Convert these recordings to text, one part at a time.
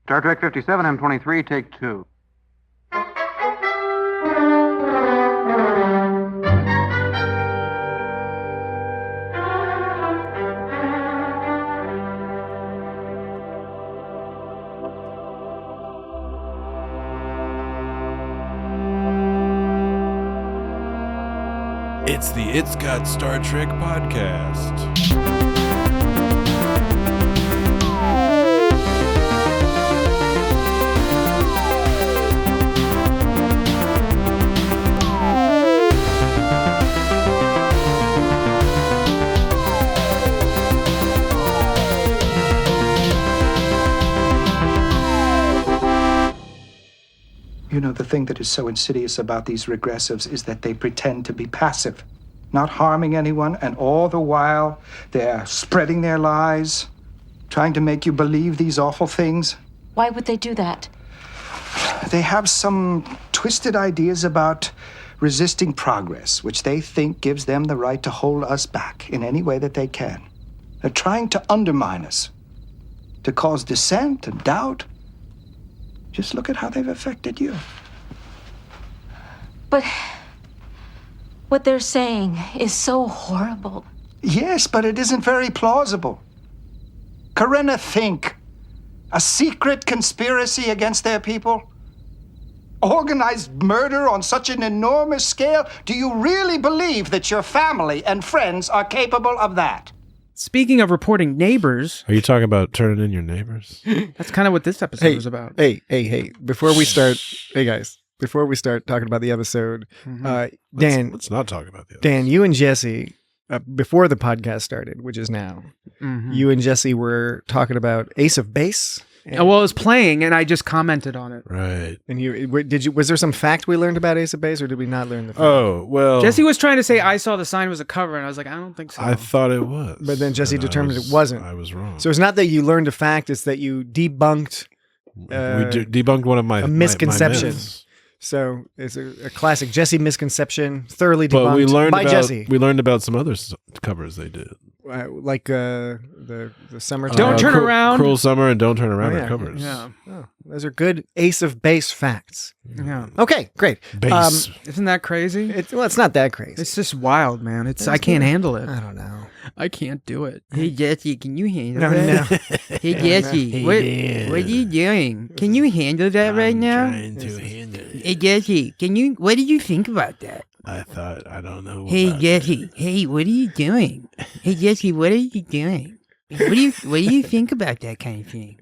Star Trek 57, M23, take 2. It's the It's Got Star Trek podcast. You know, the thing that is so insidious about these regressives is that they pretend to be passive, not harming anyone, and all the while they're spreading their lies, trying to make you believe these awful things. Why would they do that? They have some twisted ideas about resisting progress, which they think gives them the right to hold us back in any way that they can. They're trying to undermine us, to cause dissent and doubt. Just look at how they've affected you. But what they're saying is so horrible. Yes, but it isn't very plausible. Karenna, think. A secret conspiracy against their people? Organized murder on such an enormous scale? Do you really believe that your family and friends are capable of that? Speaking of reporting neighbors, Are you talking about turning in your neighbors? that's kind of what this episode was about. Hey, before we start, hey guys, before we start talking about the episode, Dan, Let's not talk about the Dan, you and Jesse, before the podcast started, which is now, you and Jesse were talking about Ace of Base. Well, it was playing, and I just commented on it. Right. And was there some fact we learned about Ace of Base, or did we not learn the fact? Oh, well. Jesse was trying to say I saw the sign was a cover, and I was like, I don't think so. I thought it was. But then Jesse And determined it wasn't. I was wrong. So it's not that you learned a fact, it's that you debunked we debunked one of my a misconception. my myths. So it's a classic Jesse misconception, thoroughly But debunked we learned by about Jesse. We learned about some other covers they did. Like the summertime. Don't turn around. Cruel Summer and Don't Turn Around Oh, are yeah. covers. Yeah. Oh, those are good Ace of Base facts. Yeah. Okay, great. Base. Isn't that crazy? It's not that crazy. It's just wild, man. I can't handle it. I don't know. I can't do it. Hey, Jesse, can you handle No. Hey, Jesse, what are you doing? Can you handle that right now? Trying to handle it. Hey, Jesse, what do you think about that? I thought, I don't know. Hey, about Jesse, hey, what are you doing? Hey, Jesse, what are you doing? What do you think about that kind of thing?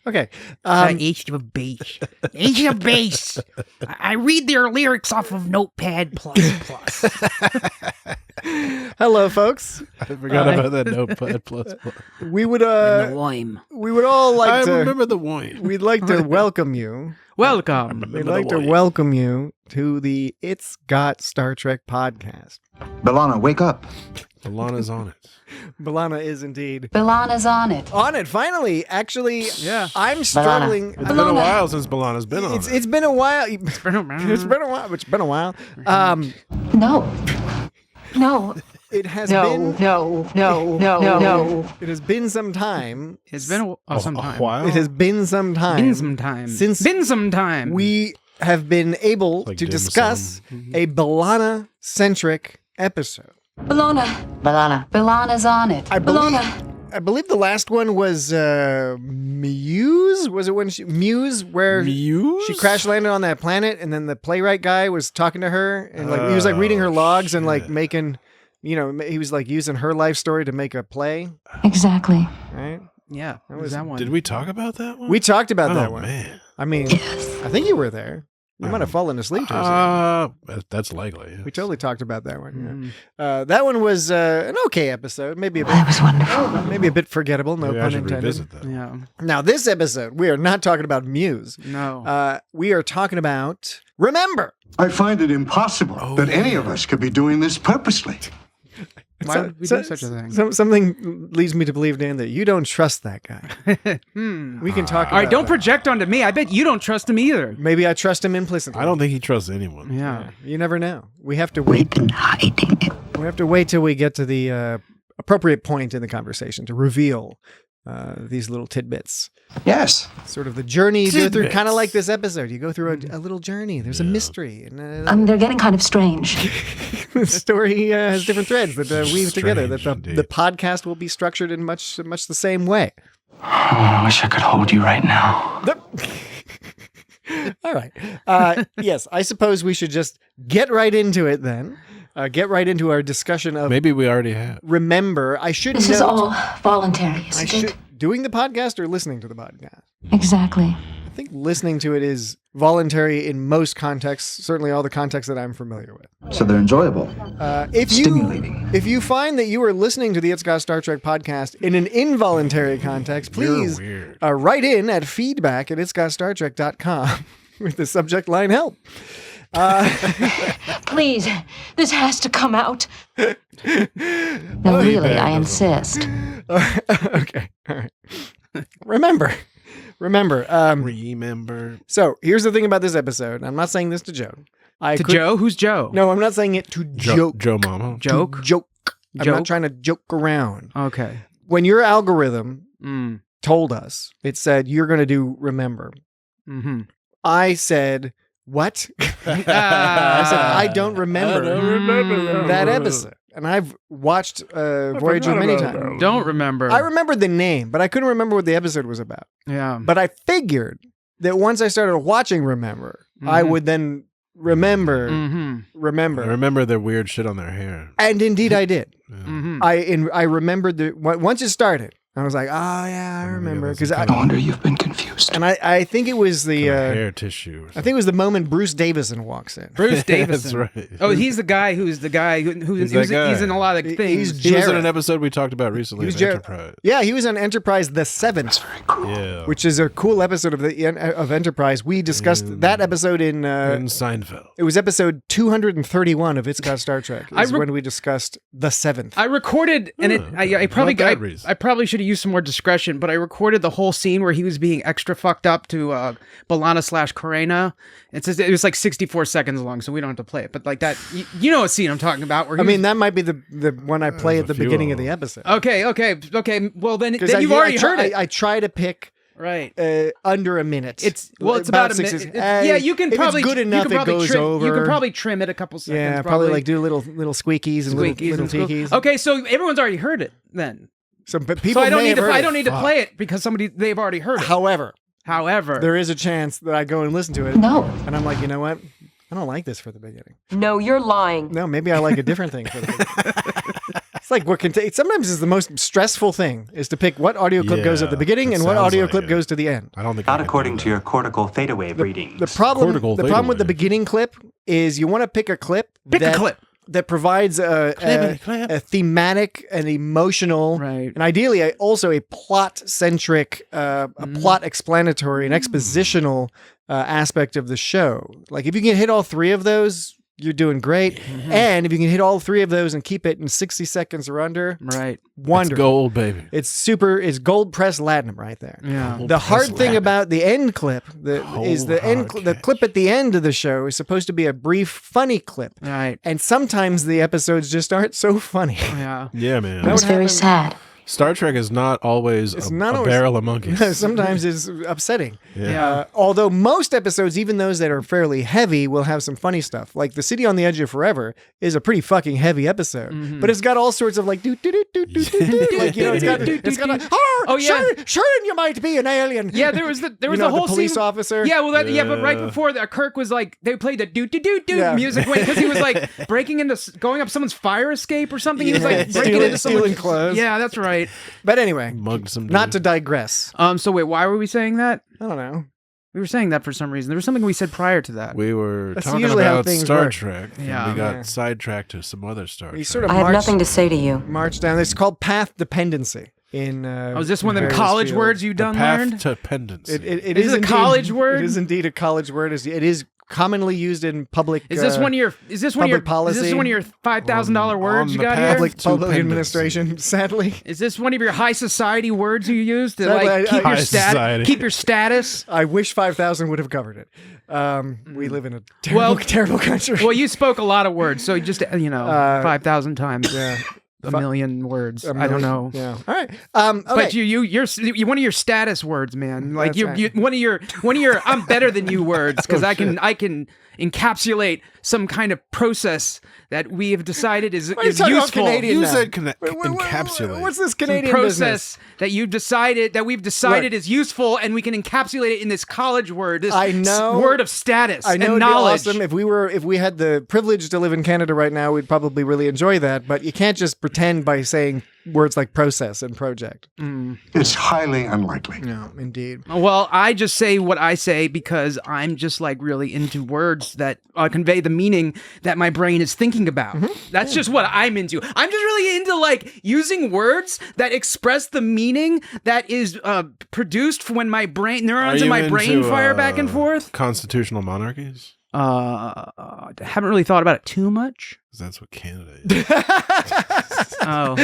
Okay. Ace of Base. Ace of Base. I read their lyrics off of Notepad++. Hello, folks. I forgot about that Notepad plus. We would Lime. we would all like I to remember the wine. we'd like to welcome you. Welcome. We'd like to welcome you to the It's Got Star Trek podcast. B'Elanna, wake up. Alana's on it. B'Elanna is indeed Bilana's on it. on it. Finally, actually, Yeah. I'm struggling. It's been a while since Balana's been on it. It's been a while. It's been a while. No. It has No. been. No. It has been some time. It's been some a time. while. It has been some time. Been some time. Since been some time. we have been able Like to dim discuss sum. a B'Elanna-centric episode. Bilana's on it. I believe the last one was Muse. Was it when Muse, where Muse? she crash landed on that planet, and then the playwright guy was talking to her, and like he was like reading her logs and like shit. making, he was like using her life story to make a play, Exactly. right? Yeah, That was was- that one. Did we talk about that one? We talked about Oh, that one. man. I mean, I think you were there. You might have fallen asleep to us. That's likely. Yes. We totally talked about that one. Yeah. That one was an okay episode, maybe a bit, That was wonderful. maybe a bit forgettable. No Maybe I pun should intended. revisit that. Yeah. Now, this episode, we are not talking about Muse. No. We are talking about Remember. I find it impossible that any of us could be doing this purposely. Why would we do such a thing? Something leads me to believe, Dan, that you don't trust that guy. We can talk about All right, don't that. project onto me. I bet you don't trust him either. Maybe I trust him implicitly. I don't think he trusts anyone. Yeah. You never know. We have to wait. Been hiding it. We have to wait till we get to the appropriate point in the conversation to reveal these little tidbits. Yes, Sort of the journey you go through, Tidbits. kind of like this episode. You go through a little journey. There's a mystery. And They're getting kind of strange. the story has different threads that weave together. That Strange, the indeed. podcast will be structured in much the same way. Oh, I wish I could hold you right now. All right. Yes, I suppose we should just get right into it then. Get right into our discussion of Maybe we already have. Remember. I should This note, is all voluntary, I isn't should it? doing the podcast or listening to the podcast. Exactly. I think listening to it is voluntary in most contexts, certainly all the contexts that I'm familiar with. So they're enjoyable. If you find that you are listening to the It's Got Star Trek podcast in an involuntary context, please weird. write in at feedback@itsgotstartrek.com with the subject line help. Please, this has to come out. No, really, I insist. Okay, all right. Remember. Remember. So here's the thing about this episode. I'm not saying this to Joe. Joe? Who's Joe? No, I'm not saying it to joke. Joe Mama. Joke? To joke. I'm Joke? not trying to joke around. Okay. When your algorithm Mm. told us, it said you're going to do remember. Mm-hmm. I said, what? I said, I don't remember, that episode. And I've watched Voyager many times. Don't remember. I remembered the name, but I couldn't remember what the episode was about. Yeah. But I figured that once I started watching Remember, I would then remember. Mm-hmm. Remember. I remember their weird shit on their hair. And indeed I did. Mm-hmm. I remembered once it started, I was like, oh yeah, I remember. Because No wonder you've been confused. And I think it was the hair tissue. I think it was the moment Bruce Davison walks in. Bruce Davison. That's right. Oh, he's the guy who's He's that guy. he's in a lot of things. He's He was in Jarrett. an episode we talked about recently. He was of Jarrett. Enterprise. Yeah, he was on Enterprise the 7th, Yeah. which is a cool episode of Enterprise. We discussed that episode in in Seinfeld. it was episode 231 of It's Got Star Trek. Is when we discussed the 7th. I recorded, and okay. I probably Not that reason. I probably should have used some more discretion, but I recorded the whole scene where he was being extra fucked up to B'Elanna/Karena. It was like 64 seconds long, so we don't have to play it. But like that, you know what scene I'm talking about? Where I mean, that might be the one I play There's at the a few beginning of of the them. episode. Okay. Well, then you've I already heard it, I try to pick right? under a minute. It's about a 6 minute. is- Yeah, you can if probably it's good enough. You can probably it goes trim, over. You can probably trim it a couple seconds. Yeah, probably like do little squeakies and squeakies little and squeak- teekies. Okay, so everyone's already heard it then. But people So I don't may need have heard I it. don't need to play it because they've already heard it. However, However, there is a chance that I go and listen to it. No. And I'm like, you know what? I don't like this for the beginning. No, you're lying. No, maybe I like a different thing for the beginning. It's like what sometimes is the most stressful thing is to pick what audio clip goes at the beginning it and what sounds audio like clip it. goes to the end. I don't think Not I can according do to your cortical theta wave readings. The problem Cortical with the theta beginning clip is you want to pick a clip pick a clip. that provides a thematic and emotional, Right. and ideally also a plot-centric, a plot explanatory and expositional aspect of the show. Like if you can hit all three of those, you're doing great. And if you can hit all three of those and keep it in 60 seconds or under, Right. It's wonderful. gold, baby. It's gold press latinum right there. Yeah. The hard thing about the end clip is the podcast. clip at the end of the show is supposed to be a brief, funny clip. Right. And sometimes the episodes just aren't so funny. Yeah. Yeah, man. It was very sad. Star Trek is not always It's a, not a always- barrel of monkeys. Sometimes it's upsetting. Yeah. Although most episodes, even those that are fairly heavy, will have some funny stuff. Like The City on the Edge of Forever is a pretty fucking heavy episode, but it's got all sorts of like do do do do do do do. Like it's got a Oh, yeah. sure you might be an alien. Yeah, there was the You know, the whole police scene. officer. Yeah, well, but right Yeah. before that, Kirk was like, they played the do do do do Yeah. music because he was like breaking into, going up someone's fire escape or something. He was like breaking into stealing someone's clothes. Yeah, that's right. But anyway, Mugged some not dude. to digress. So wait, why were we saying that? I don't know. We were saying that for some reason. There was something we said prior to that. We were That's talking usually how about things Star work. Trek. and Yeah. we got Yeah. sidetracked to some other Star We Trek. sort of I have marched, nothing to say to you. marched down. It's called path dependency. In Oh, is this one of them various college fields. words you the done path learned? to pendency. It Is it a indeed- college word? It is indeed a college word. It is commonly used in public. Is this one of your? Is this one of your? public policy? Is this one of your $5,000 words on you the got path here? to public pendency. administration? Sadly, Is this one of your high society words you use to Sadly, like keep I- your High society. keep your status? I wish 5,000 would have covered it. We live in a terrible, Well- terrible country. Well, you spoke a lot of words, so just 5,000 times. yeah. a million words. A I don't million- know. Yeah. All right. Okay. But you're one of your status words, man. Like That's you right. one of your I'm better than you words because I can encapsulate some kind of process that we have decided is Why are you talking about useful. Canadian You now? said Wait, encapsulate. What's this Some Canadian process business? that we've decided Look. is useful, and we can encapsulate it in this college word, this I know- word of status I know and it'd knowledge. be awesome if we had the privilege to live in Canada right now. We'd probably really enjoy that. But you can't just pretend by saying words like process and project. It's highly unlikely. No, indeed. Well, I just say what I say because I'm just like really into words that convey the meaning that my brain is thinking about. That's just what I'm into. I'm just really into like using words that express the meaning that is produced when my brain neurons Are in my you brain into, fire back and forth. Constitutional monarchies? Haven't really thought about it too much. 'Cause that's what Canada is. Oh,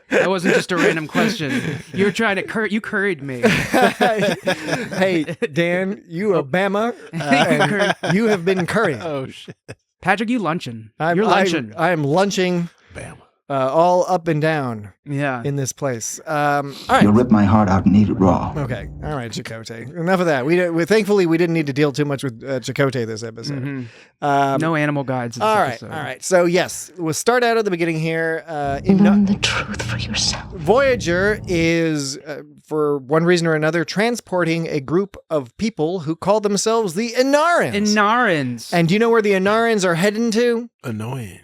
that wasn't just a random question. You were trying to you curried me. Hey, Dan, you Obama, and you have been currying. Oh, shit. Patrick, you luncheon. You're luncheon. I am lunching Bam. all up and down Yeah. in this place. All right. You'll rip my heart out and eat it raw. Okay. All right, Chakotay. Enough of that. We thankfully we didn't need to deal too much with Chakotay this episode. No animal guides. In this All right. episode. All right. So yes, we'll start out at the beginning here. Learn the truth for yourself. Voyager is, for one reason or another, transporting a group of people who call themselves the Inarans. Inarans. And do you know where the Inarans are heading to? Annoying.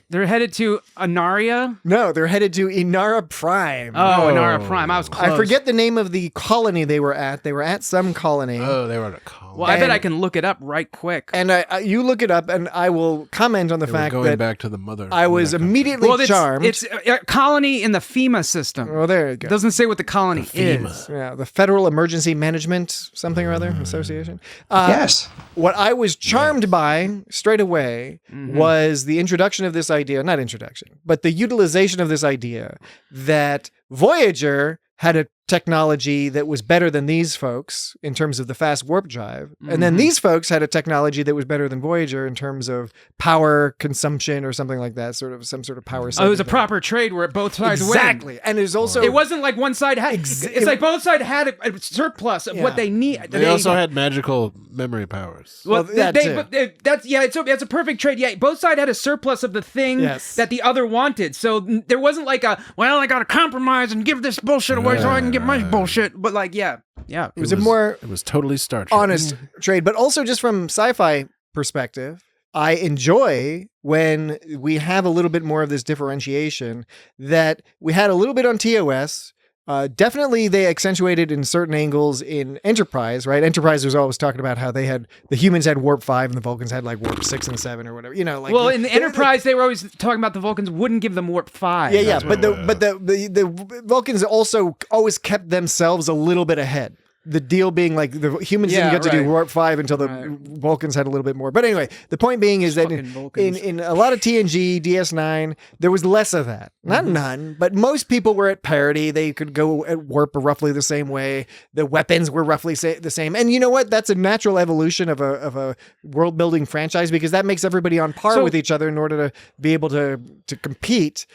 They're headed to Anaria. No, they're headed to Inara Prime. Oh, Inara Prime. I was close. I forget the name of the colony they were at. They were at some colony. Oh, they were at a colony. Well, I bet And- I can look it up right quick. And you look it up, and I will comment on the They were fact going that back to the mother. I was mother country. immediately well, charmed. it's a colony in the FEMA system. Oh, there you It go. doesn't say what the colony FEMA. is. Yeah, the Federal Emergency Management something or other association. Yes. What I was charmed by straight away was the introduction of this idea, not introduction, but the utilization of this idea that Voyager had a technology that was better than these folks in terms of the fast warp drive. And then these folks had a technology that was better than Voyager in terms of power consumption or something like that, sort of some sort of power. Oh, it was a thing. proper trade where both sides win. Exactly. And it's also It wasn't like one side had. It's like both sides had a surplus of what they need. They also had magical memory powers. Well, that too. that's a perfect trade. Yeah, both sides had a surplus of the thing Yes. that the other wanted. So there wasn't like I got to compromise and give this bullshit away so I can get my bullshit. But like, yeah. it was a more It was totally Star Trek. honest trade, but also just from sci-fi perspective, I enjoy when we have a little bit more of this differentiation that we had a little bit on TOS. Definitely they accentuated in certain angles in Enterprise, right? Enterprise was always talking about how the humans had warp 5 and the Vulcans had like warp 6 and 7 or whatever, like. Well, in the Enterprise, they were always talking about the Vulcans wouldn't give them warp 5. Yeah, but the Vulcans also always kept themselves a little bit ahead. The deal being like the humans didn't get to do warp 5 until the Vulcans had a little bit more. But anyway, the point being is that in a lot of TNG, DS9, there was less of that. Not none, but most people were at parity. They could go at warp roughly the same way. The weapons were roughly the same. And you know what? That's a natural evolution of a world building franchise because that makes everybody on par with each other in order to be able to compete.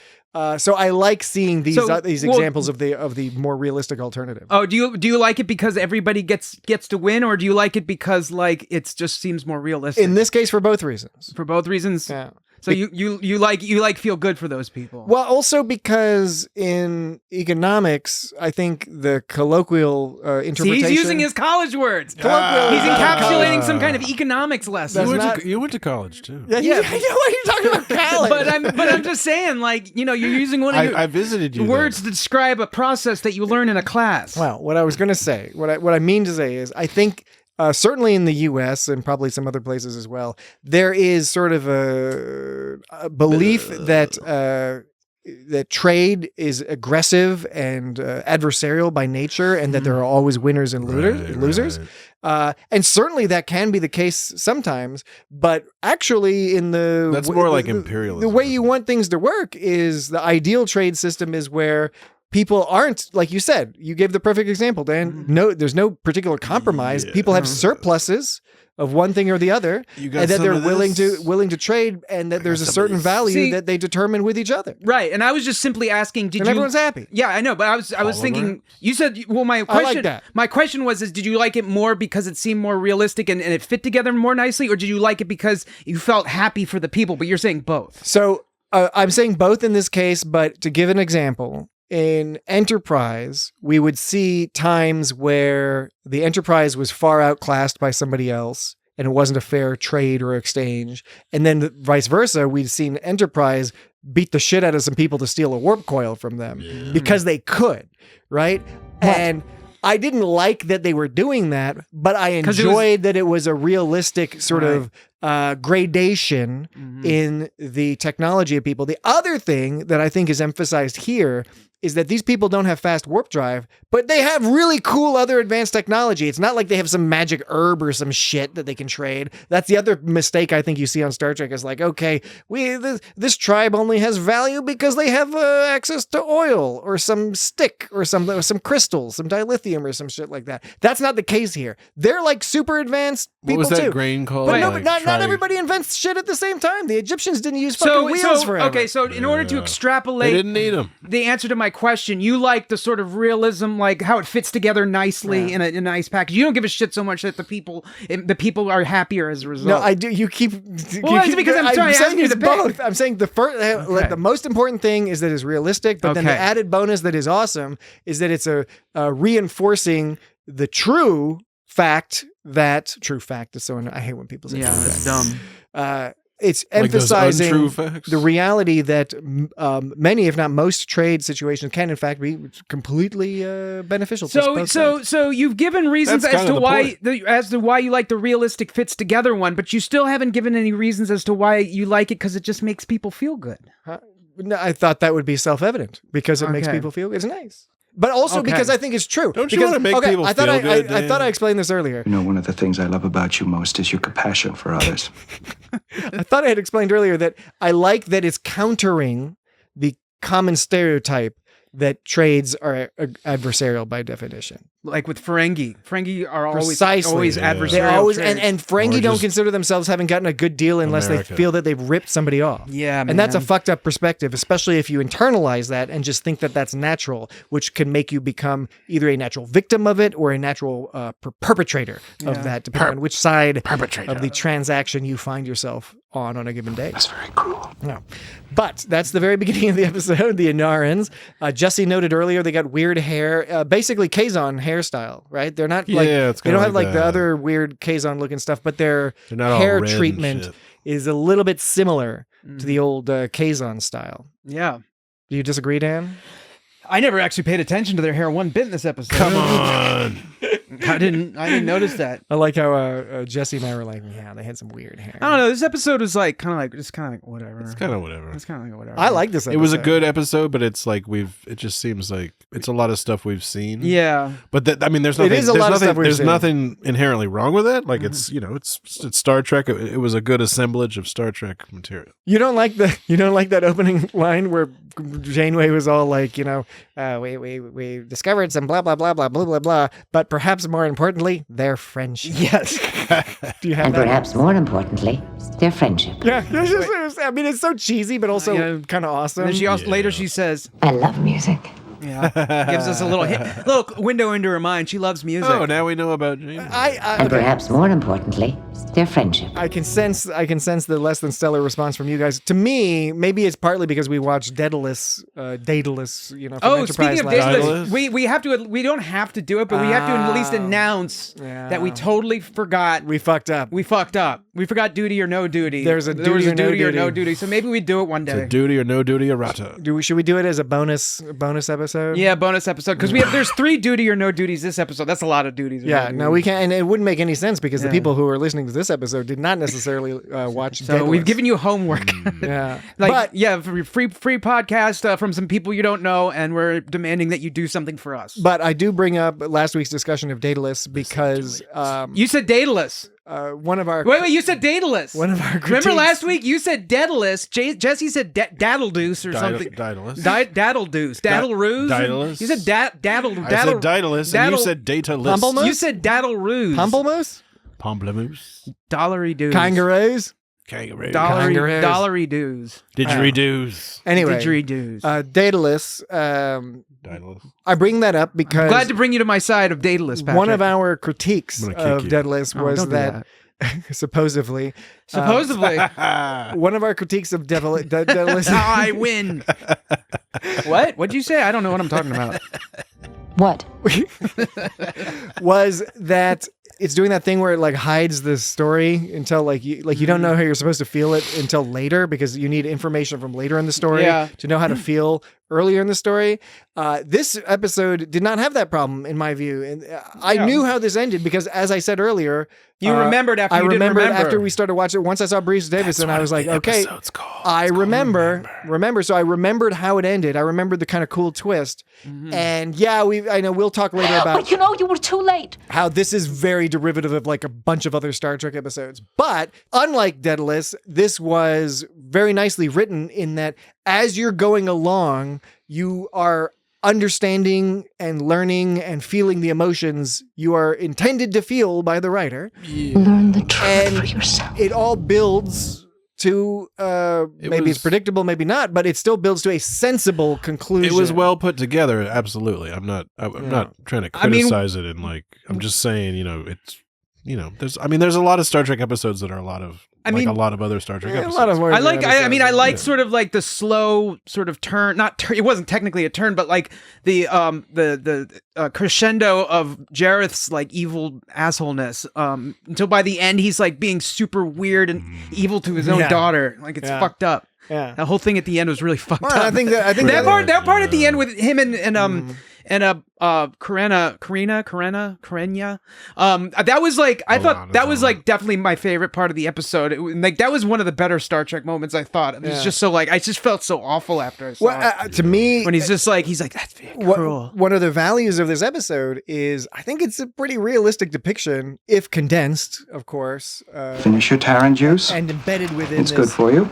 So I like seeing these examples of the more realistic alternative. Oh, do you like it because everybody gets to win, or do you like it because like it just seems more realistic? In this case, for both reasons. For both reasons. Yeah. So you like feel good for those people. Well, also because in economics, I think the colloquial interpretation. See, he's using his college words. He's encapsulating some kind of economics lesson. You went to college too. Yeah. You know what you're talking about, college. but I'm just saying, like, you're using one of your I visited you. words to describe a process that you learn in a class. Well, what I was going to say, what I mean to say is, I think. Certainly in the U.S. and probably some other places as well, there is sort of a belief that trade is aggressive and adversarial by nature, and that there are always winners and losers. Right. And certainly that can be the case sometimes, but actually that's more like imperialism. The way you want things to work is the ideal trade system is where people aren't, like you said, you gave the perfect example, Dan. No, there's no particular compromise. People have surpluses of one thing or the other, and that they're willing to trade, and that there's a certain value that they determine with each other. Right. And I was just simply asking, everyone's happy. Yeah, I know, but I was thinking, you said, well, my question was, did you like it more because it seemed more realistic and it fit together more nicely, or did you like it because you felt happy for the people? But you're saying both. So I'm saying both in this case, but to give an example, in Enterprise, we would see times where the Enterprise was far outclassed by somebody else and it wasn't a fair trade or exchange. And then vice versa, we'd seen Enterprise beat the shit out of some people to steal a warp coil from them because they could, right? And I didn't like that they were doing that, but I enjoyed that it was a realistic sort of gradation in the technology of people. The other thing that I think is emphasized here is that these people don't have fast warp drive, but they have really cool other advanced technology. It's not like they have some magic herb or some shit that they can trade. That's the other mistake I think you see on Star Trek is like, okay, this tribe only has value because they have access to oil or some stick or some crystals, some dilithium or some shit like that. That's not the case here. They're like super advanced people too. What was that grain called? But not everybody invents shit at the same time. The Egyptians didn't use fucking wheels forever. Okay, so in order to extrapolate, they didn't need them. The answer to my question, you like the sort of realism, like how it fits together nicely in a nice package. You don't give a shit so much that the people are happier as a result. No, I do. You keep. It's because I'm trying to ask you to both. I'm saying the first, the most important thing is that it's realistic, but then the added bonus that is awesome is that it's a reinforcing the true fact is so. I hate when people say that's dumb. It's emphasizing the reality that many, if not most, trade situations can, in fact, be completely beneficial. So you've given reasons as to why you like the realistic fits together one, but you still haven't given any reasons as to why you like it because it just makes people feel good. No, I thought that would be self-evident because it makes people feel it's nice. But also because I think it's true. Don't you want to make people feel good? I thought I explained this earlier. You know, one of the things I love about you most is your compassion for others. I thought I had explained earlier that I like that it's countering the common stereotype that trades are adversarial by definition. Like with Ferengi. Ferengi are always adversarial. They always, and Ferengi don't consider themselves having gotten a good deal unless they feel that they've ripped somebody off. Yeah, and that's a fucked up perspective, especially if you internalize that and just think that that's natural, which can make you become either a natural victim of it or a natural perpetrator of that, depending on which side of the transaction you find yourself on a given day. That's very cruel. No. But that's the very beginning of the episode, the Inarans. Jesse noted earlier they got weird hair, basically Kazon hairstyle, right? They're not like, they don't have like the other weird Kazon looking stuff, but their hair treatment is a little bit similar to the old Kazon style. Yeah. Do you disagree, Dan? I never actually paid attention to their hair one bit in this episode. Come on. I didn't notice that. I like how Jesse and I were like, yeah, they had some weird hair. I don't know. This episode was like kind of like whatever. It's kind of whatever. I like this episode. It was a good episode, but it's like it just seems like it's a lot of stuff we've seen. Yeah. But there's nothing inherently wrong with it. Like it's Star Trek. It was a good assemblage of Star Trek material. You don't like that opening line where Janeway was all like, we discovered some blah blah blah blah blah blah blah, but perhaps more importantly, their friendship. Yes. Do you have and that? Perhaps more importantly, their friendship. Yeah. I mean, it's so cheesy, but also kind of awesome. And later she says, I love music. Yeah, gives us a little window into her mind. She loves music. Oh, now we know about Janeway. And perhaps more importantly, their friendship. I can sense the less than stellar response from you guys. To me, maybe it's partly because we watched Daedalus, from Enterprise. Speaking of Daedalus, we don't have to do it, but we have to at least announce that we totally forgot. We fucked up. We forgot duty or no duty. There was a duty or no duty. So maybe we do it one day. It's a duty or no duty errata. Should we do it as a bonus episode? Yeah, bonus episode, because there's 3 duty or no duties this episode. That's a lot of duties. Yeah, no, we can't, and it wouldn't make any sense because the people who are listening to this episode did not necessarily watch. So Daedalus. We've given you homework. Yeah, free podcast from some people you don't know, and we're demanding that you do something for us. But I do bring up last week's discussion of Daedalus because you said Daedalus. one of our Wait, you said Daedalus. one of our Remember critiques- last week you said Daedalus. Jesse said Daddle-deuce or something. Daedalus. Daddle-deuce. Daddle-ruse. Daedalus. You said Daddle. I said Daedalus, and you said Daedalus. Pamplemousse? You said Daddle-ruse. Pamplemousse? Pamplemousse. Dollary-doos. Kangaroos? Kangaroo. Kangaroos. Dollary-doos. Didgeridoos. Anyway, Didgeridoos. Daedalus. Daedalus. I bring that up because Glad to bring you to my side of Daedalus, Patrick. one of our critiques I'm gonna kick of you. Daedalus Oh, was don't do that, supposedly, Supposedly. one of our critiques of Daedalus. I win. What? What'd you say? I don't know what I'm talking about. What? was that it's doing that thing where it like hides the story until like you don't know how you're supposed to feel it until later because you need information from later in the story to know how to feel earlier in the story. This episode did not have that problem in my view, and I knew how this ended because, as I said earlier, You remembered after you didn't remember. after we started watching. Once I saw Bruce Davison, I was like, okay, I remember. So I remembered how it ended. I remembered the kind of cool twist, and I know we'll talk later about. But you were too late. How this is very derivative of like a bunch of other Star Trek episodes. But unlike Daedalus, this was very nicely written in that as you're going along, you are understanding and learning and feeling the emotions you are intended to feel by the writer. Learn the truth for yourself. It all builds to maybe it's predictable, maybe not, but it still builds to a sensible conclusion. It was well put together, absolutely. I'm not trying to criticize it, and like I'm just saying, it's there's a lot of Star Trek episodes that are a lot of a lot of other Star Trek episodes. A lot of I like sort of like the slow sort of turn, it wasn't technically a turn, but like the crescendo of Jareth's like evil assholeness until by the end he's like being super weird and evil to his own daughter. Like it's fucked up. Yeah. The whole thing at the end was really fucked up. I think that part at the end with him and Karena. That was like I thought that was like definitely my favorite part of the episode. Like that was one of the better Star Trek moments I thought. It was just so like I just felt so awful after I saw it. To me, when he's like that's very cruel. One of the values of this episode is I think it's a pretty realistic depiction, if condensed, of course. Finish your Taran juice. And embedded within It's good for you.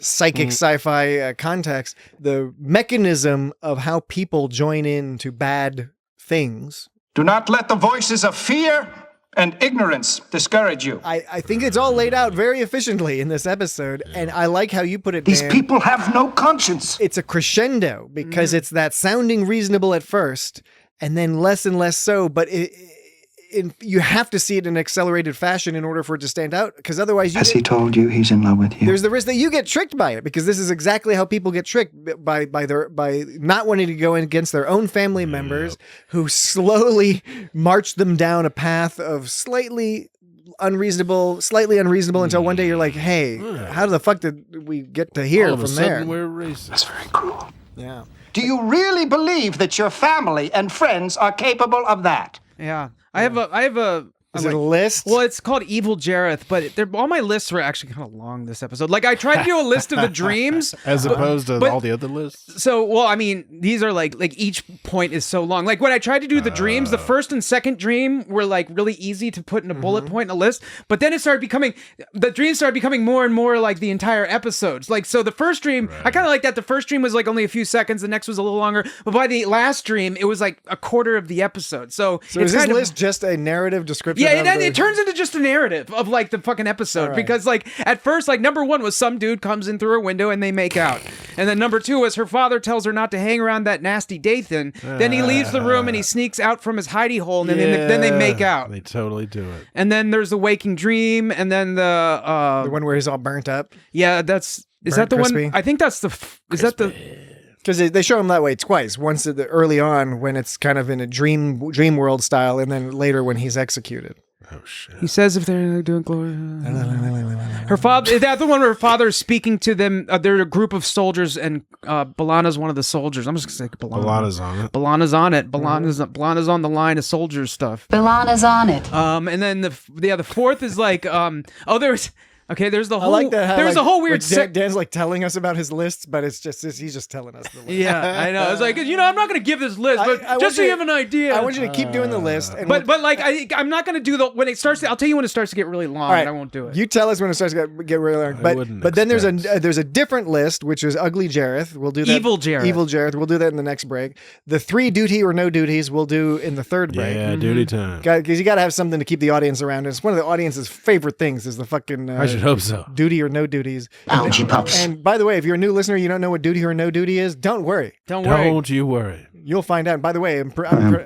Psychic sci-fi context, the mechanism of how people join in to bad things. Do not let the voices of fear and ignorance discourage you. I think it's all laid out very efficiently in this episode, and I like how you put it, These Dan. people have no conscience. It's a crescendo because it's that sounding reasonable at first, and then less and less so, but you have to see it in accelerated fashion in order for it to stand out, because otherwise Has he told you he's in love with you? there's the risk that you get tricked by it, because this is exactly how people get tricked by not wanting to go in against their own family members who slowly march them down a path of slightly unreasonable until one day you're like, hey, how the fuck did we get to here from there? We're racist. That's very cruel. Yeah. Do you really believe that your family and friends are capable of that? Yeah. I have a Is it a list? Well, it's called Evil Jareth, but all my lists were actually kind of long this episode. Like I tried to do a list of the dreams as opposed to all the other lists. So, well, I mean, these are like each point is so long. Like when I tried to do the dreams, the first and second dream were like really easy to put in a bullet point in a list, but then the dreams started becoming more and more like the entire episodes. Like, so the first dream, I kind of like that. The first dream was like only a few seconds. The next was a little longer, but by the last dream, it was like a quarter of the episode. So is this list just a narrative description? Yeah, it turns into just a narrative of like the fucking episode, because like at first, like number one was some dude comes in through a window and they make out, and then number two was her father tells her not to hang around that nasty Dathan. Then he leaves the room and he sneaks out from his hidey hole, and then they make out. They totally do it. And then there's the waking dream, and then the one where he's all burnt up. Yeah, is that the crispy? one? I think that's the. Is that the? Because they show him that way twice. Once early on when it's kind of in a dream world style, and then later when he's executed. Oh shit! He says if they're doing glory. Her father. Is that the one where her father is speaking to them? They're a group of soldiers, and B'Elanna's one of the soldiers. I'm just gonna say B'Elanna's on it. B'Elanna's on it. B'Elanna's on the line of soldier stuff. B'Elanna's on it. And then the fourth is like there Okay, there's the I whole. like that. How, There's like, a whole weird. Dan's like telling us about his lists, but it's just he's just telling us the list. Yeah, I know. It's like, I'm not going to give this list, but I just so want you have an idea. I want you to keep doing the list. And but like I'm not going to do when it starts. I'll tell you when it starts to get really long. right. And I won't do it. You tell us when it starts to get really long. But then there's a different list, which is Ugly Jareth. We'll do that. Evil Jareth. Evil Jareth. We'll do that in the next break. The 3 duty or no duties we'll do in the third break. Yeah, duty time. Because you got to have something to keep the audience around. It's one of the audience's favorite things is the fucking I should hope so. Duty or no duties. Algae pups. And by the way, if you're a new listener, you don't know what duty or no duty is, don't worry. Don't worry. Don't you worry. You'll find out. By the way, I'm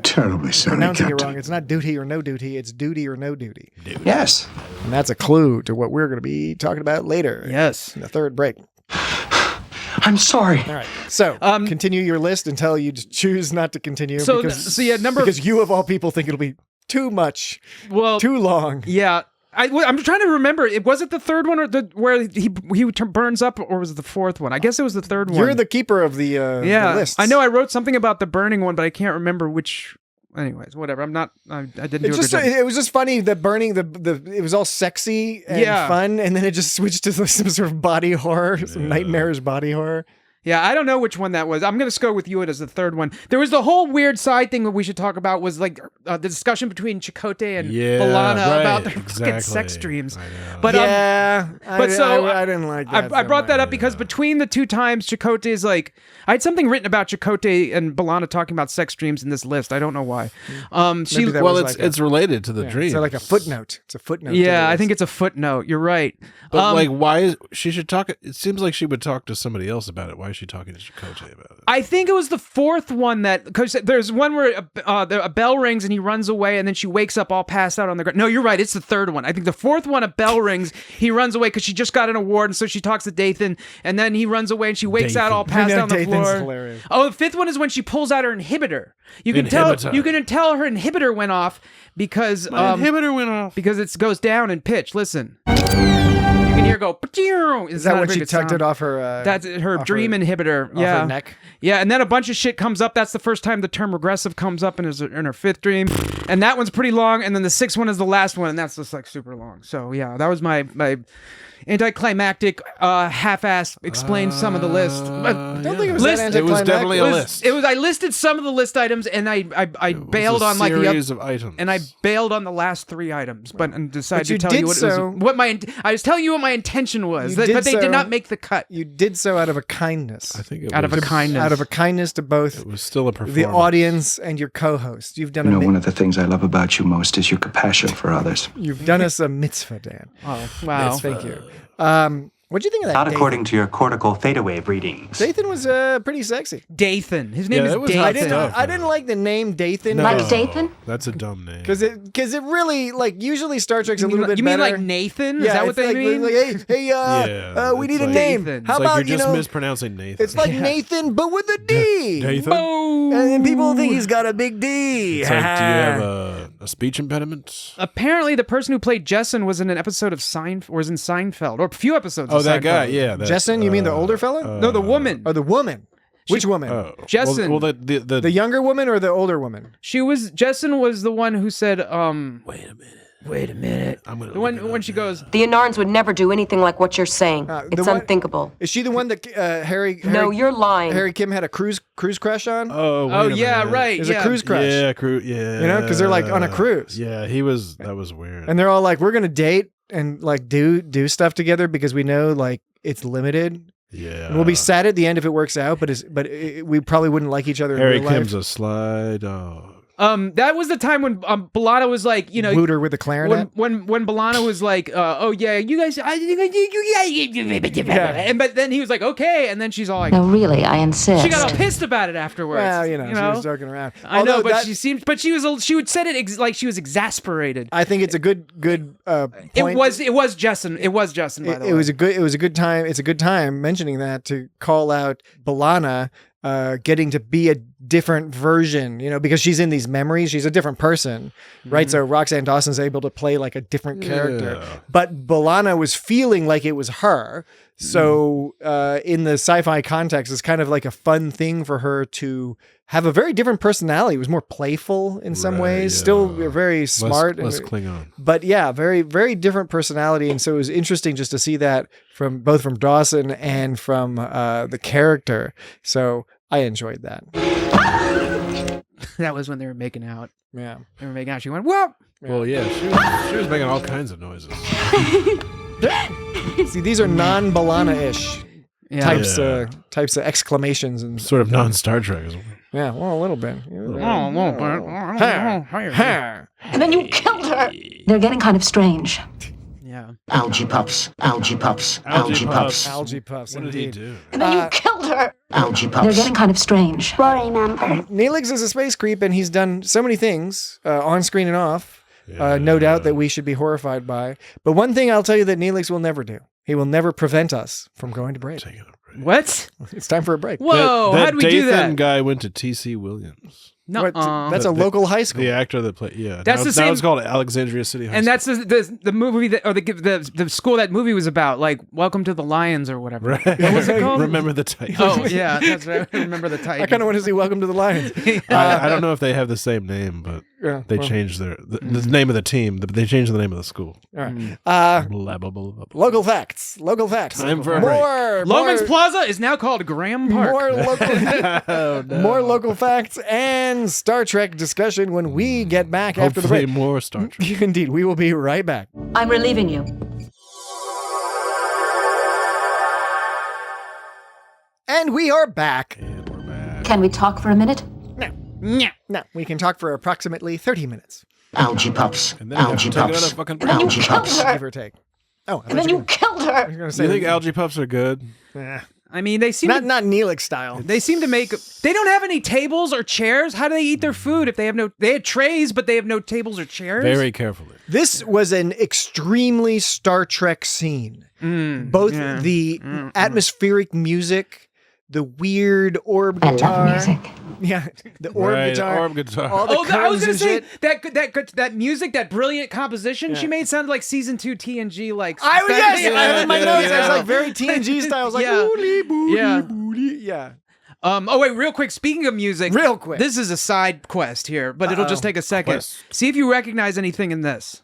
terribly sorry, pronouncing it Captain. wrong. It's not duty or no duty. It's duty or no duty. Yes. And that's a clue to what we're going to be talking about later. Yes. In the third break. I'm sorry. All right. So continue your list until you choose not to continue. So because you of all people think it'll be too much, too long. Yeah. I'm trying to remember. Was it the third one or where he burns up, or was it the fourth one? I guess it was the third one. You're the keeper of the lists. I know I wrote something about the burning one, but I can't remember which. Anyways, whatever. I didn't do it was just funny that burning it was all sexy and fun, and then it just switched to some sort of body horror, some nightmarish body horror. Yeah, I don't know which one that was. I'm going to go with you as the third one. There was the whole weird side thing that we should talk about was like the discussion between Chakotay and B'Elanna about their fucking sex dreams. But I didn't like that. I brought that up because between the two times, Chakotay is like, I had something written about Chakotay and B'Elanna talking about sex dreams in this list. I don't know why. It's related to the dream. It's like a footnote. It's a footnote. Yeah, I think it's a footnote. You're right. But why she should talk? It seems like she would talk to somebody else about it. Why is she talking to Chakotay about it? I think it was the fourth one because there's one where a bell rings and he runs away and then she wakes up all passed out on the ground. No, you're right. It's the third one. I think the fourth one, a bell rings, he runs away because she just got an award, and so she talks to Dathan, and then he runs away and she wakes out all passed out on the floor. Hilarious. Oh, the fifth one is when she pulls out her inhibitor. You can tell her inhibitor went off because inhibitor went off because it goes down in pitch. Listen. You can hear go. Is that when she tucked it off her? That's her dream inhibitor. Off her neck. Yeah, and then a bunch of shit comes up. That's the first time the term regressive comes up in her fifth dream, and that one's pretty long. And then the sixth one is the last one, and that's just like super long. So yeah, that was my anticlimactic, half-ass explained some of the list. I don't think it was that anticlimactic. It was definitely a list. It was. I listed some of the list items, and I bailed on like the series of items, and I bailed on the last 3 items, but decided to tell you I was telling you what my intention was, but they did not make the cut. You did so out of a kindness. I think out of a kindness to both. It was still a performance. The audience and your co-host. You've done. One of the things I love about you most is your compassion for others. You've done us a mitzvah, Dan. Oh wow! Thank you. What'd you think of that? Not according to your cortical theta wave readings. Dathan was pretty sexy. Dathan. His name is Dathan. I didn't like the name Dathan. No, like Dathan? That's a dumb name. Because it really, like, usually Star Trek's a little bit better. You mean like Nathan? Is that what they mean? We need a name. Nathan. How it's about, like you're just mispronouncing Nathan. It's like Nathan, but with a D. Nathan? And then people think he's got a big D. It's like, do you have a speech impediment? Apparently, the person who played Jessen was in an episode of Seinfeld, or a few episodes of Seinfeld. Oh, that guy, yeah. Jessen, you mean the older fella? No, the woman. Oh, the woman. Which woman? Jessen. Well, the younger woman or the older woman? Jessen was the one who said, Wait a minute. I'm gonna when she goes, The Anarns would never do anything like what you're saying. It's unthinkable. Is she the one that Harry? No, you're lying. Harry Kim had a cruise crush on. Oh yeah, right. There's a cruise crush. Yeah, You know, because they're like on a cruise. Yeah, that was weird. And they're all like, we're gonna date and like do stuff together because we know like it's limited. Yeah, and we'll be sad at the end if it works out, but we probably wouldn't like each other. Harry in real life. Kim's a sly dog. That was the time when B'Elanna was like, wooed her with a clarinet. When B'Elanna was like, oh yeah, you guys, but then he was like, okay, and then she's all like, no, really, I insist. She got all pissed about it afterwards. Well, she was joking around. I know, but she would said it like she was exasperated. I think it's a good point. It was Jessen. It was Jessen. By the way, it was a good time. It's a good time mentioning that to call out B'Elanna. Getting to be a different version, because she's in these memories. She's a different person, right? So Roxanne Dawson's able to play like a different character. But B'Elanna was feeling like it was her. So in the sci-fi context, it's kind of like a fun thing for her to have a very different personality. It was more playful in some ways, still very smart. Less Klingon. But yeah, very, very different personality. And so it was interesting just to see that from both from Dawson and from the character. So I enjoyed that. That was when they were making out. Yeah. They were making out. She went, whoop! Well, yeah, she was making all kinds of noises. See, these are non-Balana-ish types of exclamations and sort of non-Star Trek as well. Yeah, well, a little bit. And then you killed her. They're getting kind of strange. Yeah. Algae pups, algae pups, algae pups. Algae pups, What did he do? And then you killed her. Algae pups. They're getting kind of strange. Neelix is a space creep, and he's done so many things on screen and off. No doubt that we should be horrified by. But one thing I'll tell you that Neelix will never do. He will never prevent us from going to break. What? It's time for a break. Whoa, how'd we do that? Dathan guy went to T.C. Williams. No, that's a local high school. The actor that played, That's the same. Now it's called Alexandria City High and School. that's the movie that, or the school that movie was about, like Welcome to the Lions or whatever. Right. What was it called? Remember the Titans. Oh yeah, that's right. I remember the Titans. I kind of want to see Welcome to the Lions. I don't know if they have the same name, but they changed the name of the team. They changed the name of the school. All right. Blah, blah, blah, blah. Local facts. Local facts. Time for a more. Logan's Plaza is now called Graham Park. More local facts and Star Trek discussion when we get back after the break. More Star Trek. Indeed, we will be right back. I'm relieving you. And we are back. Can we talk for a minute? No, we can talk for approximately 30 minutes. Algae pups, And then you have to algae take another pups, fucking And then you algae killed pups. her. Give or take. Oh, And then you killed I her. was going to Do say. you think algae pups are good? I mean, they seem not Neelix style. They seem to make. They don't have any tables or chairs. How do they eat their food if they have no? They had trays, but they have no tables or chairs. Very carefully. This was an extremely Star Trek scene. Both the atmospheric music, the weird orb guitar. I love music. Yeah, the orb guitar. Orb guitar. All the I was curtains gonna and say shit. that music, that brilliant composition she made sounded like season 2 TNG. Like I have in my notes. I was like very TNG style. I was like, Yeah. booty, booty, Yeah. booty. Yeah. Oh wait, real quick. Speaking of music, Real quick. This is a side quest here, but it'll just take a second. Quest. See if you recognize anything in this.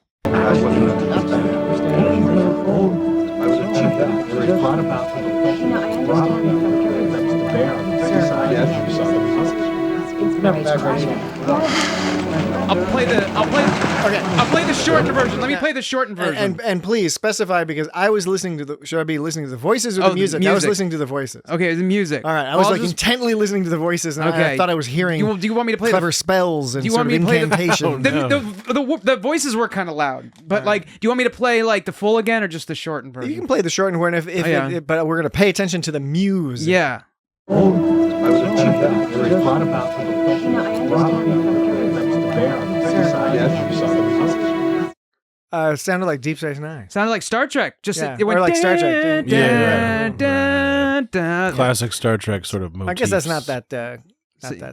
I'll play the shortened version. Let me play the shortened version. And please specify, because I was listening to the. Should I be listening to the voices or the the music? I was music. listening to the voices. Okay, the music. All right, I was I'll like just- intently listening to the voices, and I Okay. thought I was hearing. Do you want me to play clever spells and Do you sort want of me to play incantations? the voices were kind of loud, but like, do you want me to play like the full again or just the shortened version? You can play the shortened one but we're gonna pay attention to the music. Yeah. It sounded like Deep Space Nine. Sounded like Star Trek. Just Yeah, it went or like Star Trek. dun, Yeah. dun, dun. Classic Star Trek sort of motifs. I guess that's not that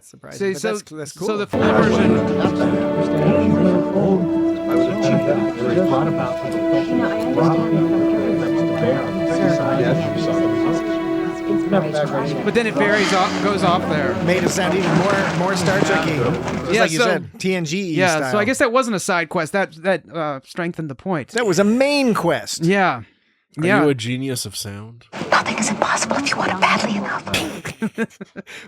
surprising. But So that's cool. So the full version. But then it goes off there. made it sound even more Star Trek-y. Just Yeah, like you so- said, TNG Yeah. style. So I guess that wasn't a side quest. That strengthened the point. that was a main quest. Yeah. Are Yeah. you a genius of sound? Nothing is impossible if you want it badly enough.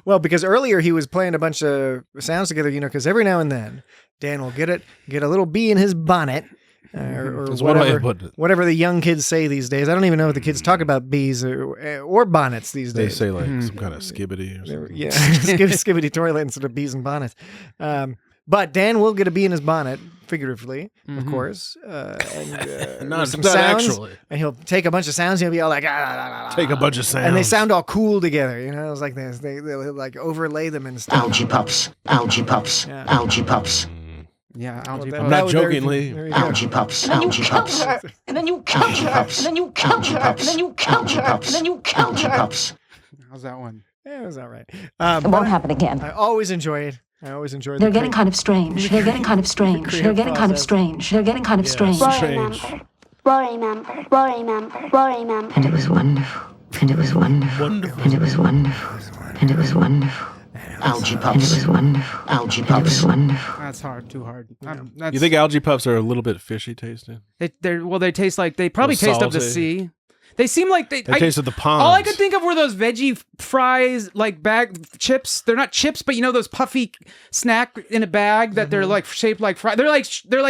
Well, because earlier he was playing a bunch of sounds together, because every now and then Dan will get a little bee in his bonnet, or That's one way whatever, of putting it. whatever the young kids say these days. I don't even know if the kids talk about bees or bonnets these They days. say like some kind of skibbity or something. Yeah, skibbity toilet instead of bees and bonnets. But Dan will get a bee in his bonnet, figuratively, of course, and Not- with some not sounds, actually. and he'll take a bunch of sounds. And he'll be all like, Take a bunch of sounds. and they sound all cool together. It's like this. They'll like overlay them and stuff. Algae pups, algae pups, algae pups, Yeah. Algae Well, pump. Not there- jokingly. there you go. algae pups, And then you algae killed pups, her. And then you killed algae her. pups, And then you killed algae her. pups, And then you killed algae her. pups, And then you killed algae her. pups. How's that one? Yeah, it was all right. It But won't happen again. I always enjoy it. I always enjoy. They're getting kind of strange. They're getting kind of strange. They're getting kind of strange. They're getting kind of strange. Strange. And it was wonderful. And it was wonderful. And it was wonderful. And it was wonderful. Algae puffs. It was wonderful. Algae puffs. Wonderful. That's hard. Too hard. You think algae puffs are a little bit fishy tasting? They taste like they probably taste of the sea. They seem like they taste of the pond. All I could think of were those veggie fries, like bag chips. They're not chips, but you know those puffy snack in a bag that they're like shaped like fries. They're like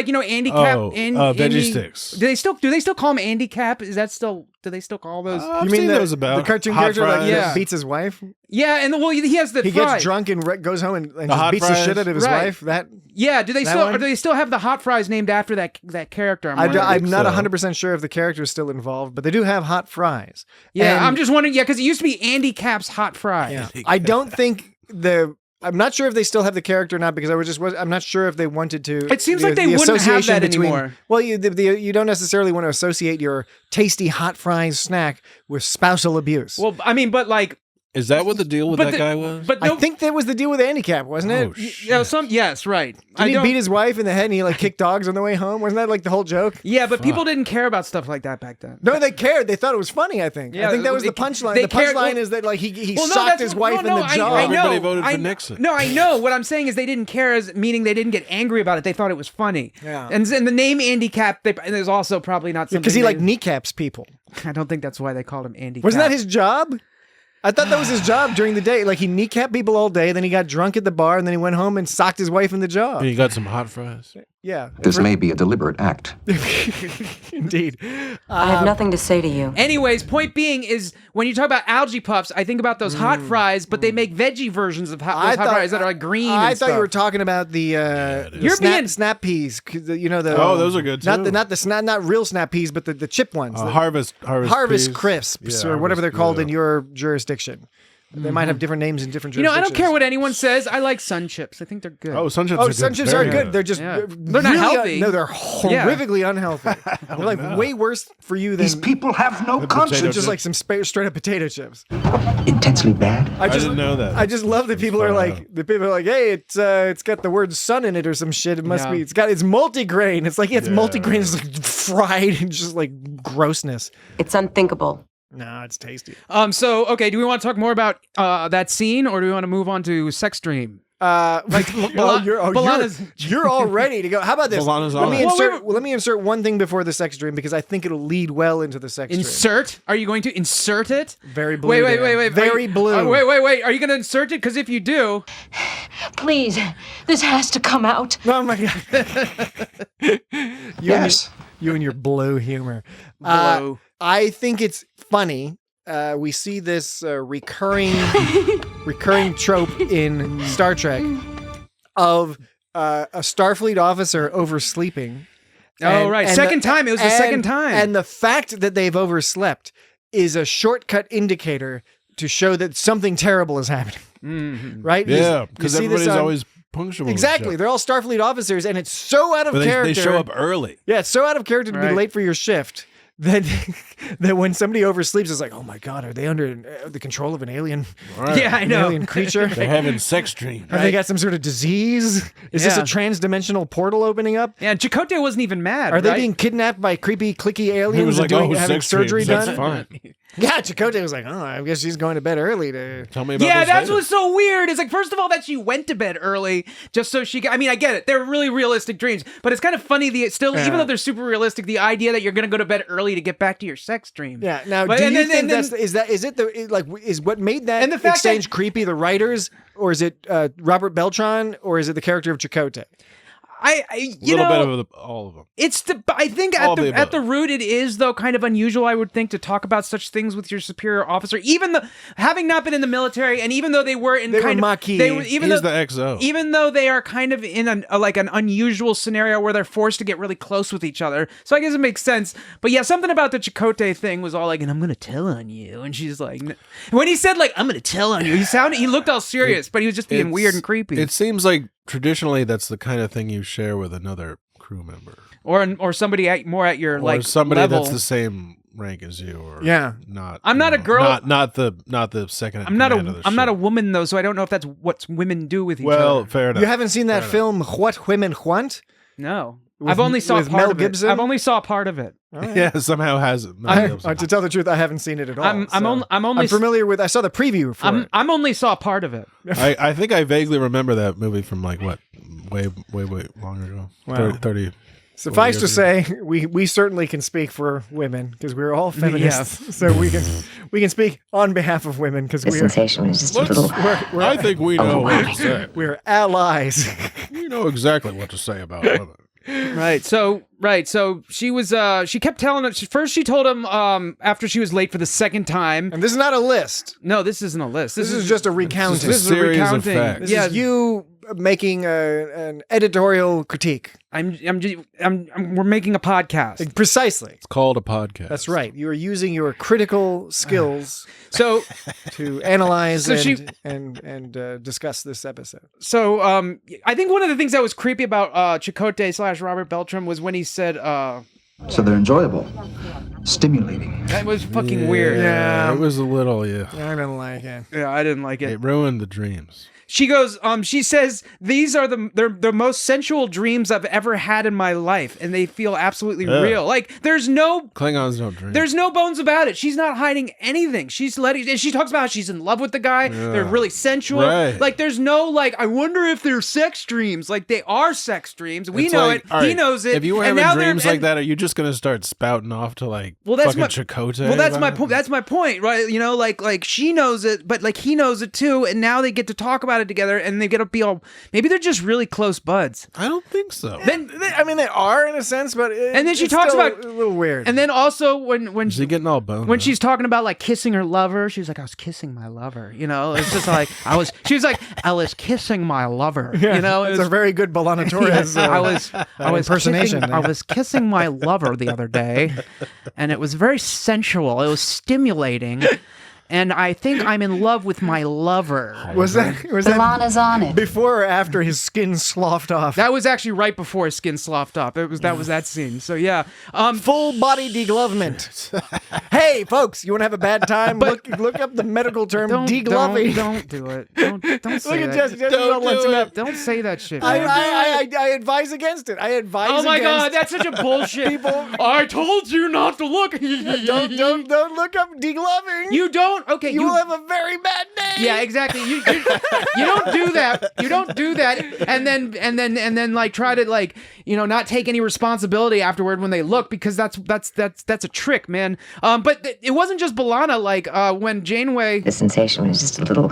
Andy Cap. Veggie sticks. Do they still call them Andy Cap? Is that still? Do they still call those? You mean those about the cartoon hot character fries? that beats his wife? Yeah, and he has the he fries. gets drunk and goes home and just hot beats fries? the shit out of his wife. Yeah, do they still have the hot fries named after that character? I'm not 100% sure if the character is still involved, but they do have hot fries. Yeah, I'm just wondering. Yeah, because it used to be Andy Cap's hot fries. Yeah. I don't think I'm not sure if they still have the character or not because I'm not sure if they wanted to. It seems like they wouldn't have that anymore. Well, you don't necessarily want to associate your tasty hot fries snack with spousal abuse. Well, I mean, but like. Is that what the deal with that guy was? I think that was the deal with Andy Cap, wasn't it? Oh, shit. Yes, right. Did he beat his wife in the head and he like kicked dogs on the way home? Wasn't that like the whole joke? Yeah, but people didn't care about stuff like that back then. No, they cared. They thought it was funny, I think. Yeah, I think that was the punchline. The punchline is that like he socked his wife in the jaw. Everybody voted for Nixon. No, I know. What I'm saying is they didn't care, meaning they didn't get angry about it. They thought it was funny. Yeah. And the name Andy Cap, there's also probably not something. Because he like kneecaps people. I don't think that's why they called him Andy Cap. Wasn't that his job? I thought that was his job during the day. Like he kneecapped people all day, then he got drunk at the bar, and then he went home and socked his wife in the jaw. And you got some hot fries. Yeah. This may be a deliberate act. Indeed. I have nothing to say to you. Anyways, point being is when you talk about algae puffs, I think about those hot fries, but they make veggie versions of hot fries that are like green. I and thought stuff. you were talking about the snap peas. You know those are good too. Not real snap peas, but the chip ones. Harvest crisps or whatever they're called in your jurisdiction. They might have different names in different jurisdictions. I don't care what anyone says. I like Sun Chips. I think they're good. Oh, Sun Chips are good. They're just they're really not healthy. No, they're horrifically unhealthy. They're like way worse for you than These people have no conscience. They're just like some straight up potato chips. Intensely bad. I didn't know that. I just love that people are like, hey, it's got the word sun in it or some shit. It must be. It's multigrain. It's like it's multigrain. It's like fried and just like grossness. It's unthinkable. No, it's tasty. So okay, do we want to talk more about that scene, or do we want to move on to Sex Dream? You're all ready to go. How about this? Let me insert one thing before the sex dream because I think it'll lead well into the sex dream. Insert? Are you going to insert it? Very blue. Wait. Very blue. Wait. Are you going to insert it? Because if you do, Please, this has to come out. Oh my god. Yes. You and your blue humor. Blue. I think it's funny. We see this recurring trope in Star Trek of a Starfleet officer oversleeping. Right. Second time. It was the second time. And the fact that they've overslept is a shortcut indicator to show that something terrible is happening. Mm-hmm. Right? Yeah, because everybody's always punctual. Exactly. They're all Starfleet officers, and it's so out of character. They show up early. Yeah, it's so out of character to be late for your shift. That when somebody oversleeps, it's like, oh my god, are they under the control of an alien? Right. Yeah, I know. Alien creature. They're having sex dreams. Have they got some sort of disease? Is this a trans-dimensional portal opening up? Yeah, Chakotay wasn't even mad. Are they being kidnapped by creepy, clicky aliens? He was like, having surgery done? That's fine. Yeah, Chakotay was like, oh, I guess she's going to bed early to tell me about. Yeah, this that's later. what's so weird. It's like, first of all, that she went to bed early just so she. I mean, I get it. They're really realistic dreams, but it's kind of funny. Even though they're super realistic, the idea that you're going to go to bed early to get back to your sex dream. Yeah. Now, do you think is what made that exchange creepy? The writers, or is it Robert Beltran, or is it the character of Chakotay? A little bit of all of them. I think at the root it is though kind of unusual. I would think to talk about such things with your superior officer, even having not been in the military, and even though they were in He's the XO. Even though they are kind of in an unusual scenario where they're forced to get really close with each other. So I guess it makes sense. But yeah, something about the Chakotay thing was all like, and I'm gonna tell on you, and she's like, when he said like I'm gonna tell on you, he looked all serious, but he was just being weird and creepy. It seems like traditionally that's the kind of thing you share with another crew member, or somebody more at your or somebody level. that's the same rank as you, or not. I'm not a girl. Not the second. I'm not a woman though, so I don't know if that's what women do with each other. Well, fair enough. You haven't seen that film What Women Want? No. I've only saw with part Mel of Gibson? it. I've only saw part of it. Right. Yeah, somehow hasn't. To tell the truth, I haven't seen it at all. I'm familiar with. I saw the preview for it. I'm only saw part of it. I think I vaguely remember that movie from like what, way long ago. Wow. 30 Suffice to say, we certainly can speak for women because we're all feminists. So we can speak on behalf of women because we're. Sensation was just a little. I think we know what to say. We're allies. We know exactly what to say about women. Right. So she was she kept telling him first she told him after she was late for the second time. And this is not a list. No, this isn't a list. This is just a recounting. This is a series of facts. This is you making an editorial critique. We're making a podcast. Precisely. It's called a podcast. That's right. You are using your critical skills so to analyze and discuss this episode. So I think one of the things that was creepy about Chakotay / Robert Beltram was when he said so they're enjoyable, stimulating. That was fucking weird. Yeah, it was a little, I didn't like it. Yeah, I didn't like it. It ruined the dreams. She goes, she says, these are the most sensual dreams I've ever had in my life, and they feel absolutely real. Like, there's no... Klingons don't dream. There's no bones about it. She's not hiding anything. She's letting... And she talks about how she's in love with the guy. Yeah. They're really sensual. Right. Like, there's no, like, I wonder if they're sex dreams. Like, they are sex dreams. We know it. He knows it. If you were having dreams like that, are you just going to start spouting off to, like, fucking Chakotay? Well, that's my point. That's my point, right? You know, like she knows it, but, like, he knows it, too, and now they get to talk about it together, and they get to be all... Maybe they're just really close buds. I don't think so. Then they are in a sense, but and then she talks about a little weird. And then also when she's getting all boned when she's talking about like kissing her lover, she's like, I was kissing my lover. You know, it's just like she was like, I was kissing my lover. Yeah, you know, it's a very good B'Elanna Torres. I was impersonation. I was kissing my lover the other day, and it was very sensual. It was stimulating. And I think I'm in love with my lover. Was that B'Elanna's on it. Before or after his skin sloughed off? That was actually right before his skin sloughed off. That was that scene. So yeah, full body deglovement. Hey, folks, you want to have a bad time? Look up the medical term degloving. Don't do it. Don't say Look at that. Jesse. Don't do it. Don't say that shit. I advise against it. I advise. Oh my against god, that's such a bullshit. People, I told you not to look. don't look up degloving. You don't. Okay, you will have a very bad day. Yeah, exactly. You don't do that. You don't do that, and then like try to like not take any responsibility afterward when they look, because that's a trick, man. But it wasn't just B'Elanna. Like when Janeway, the sensation was just a little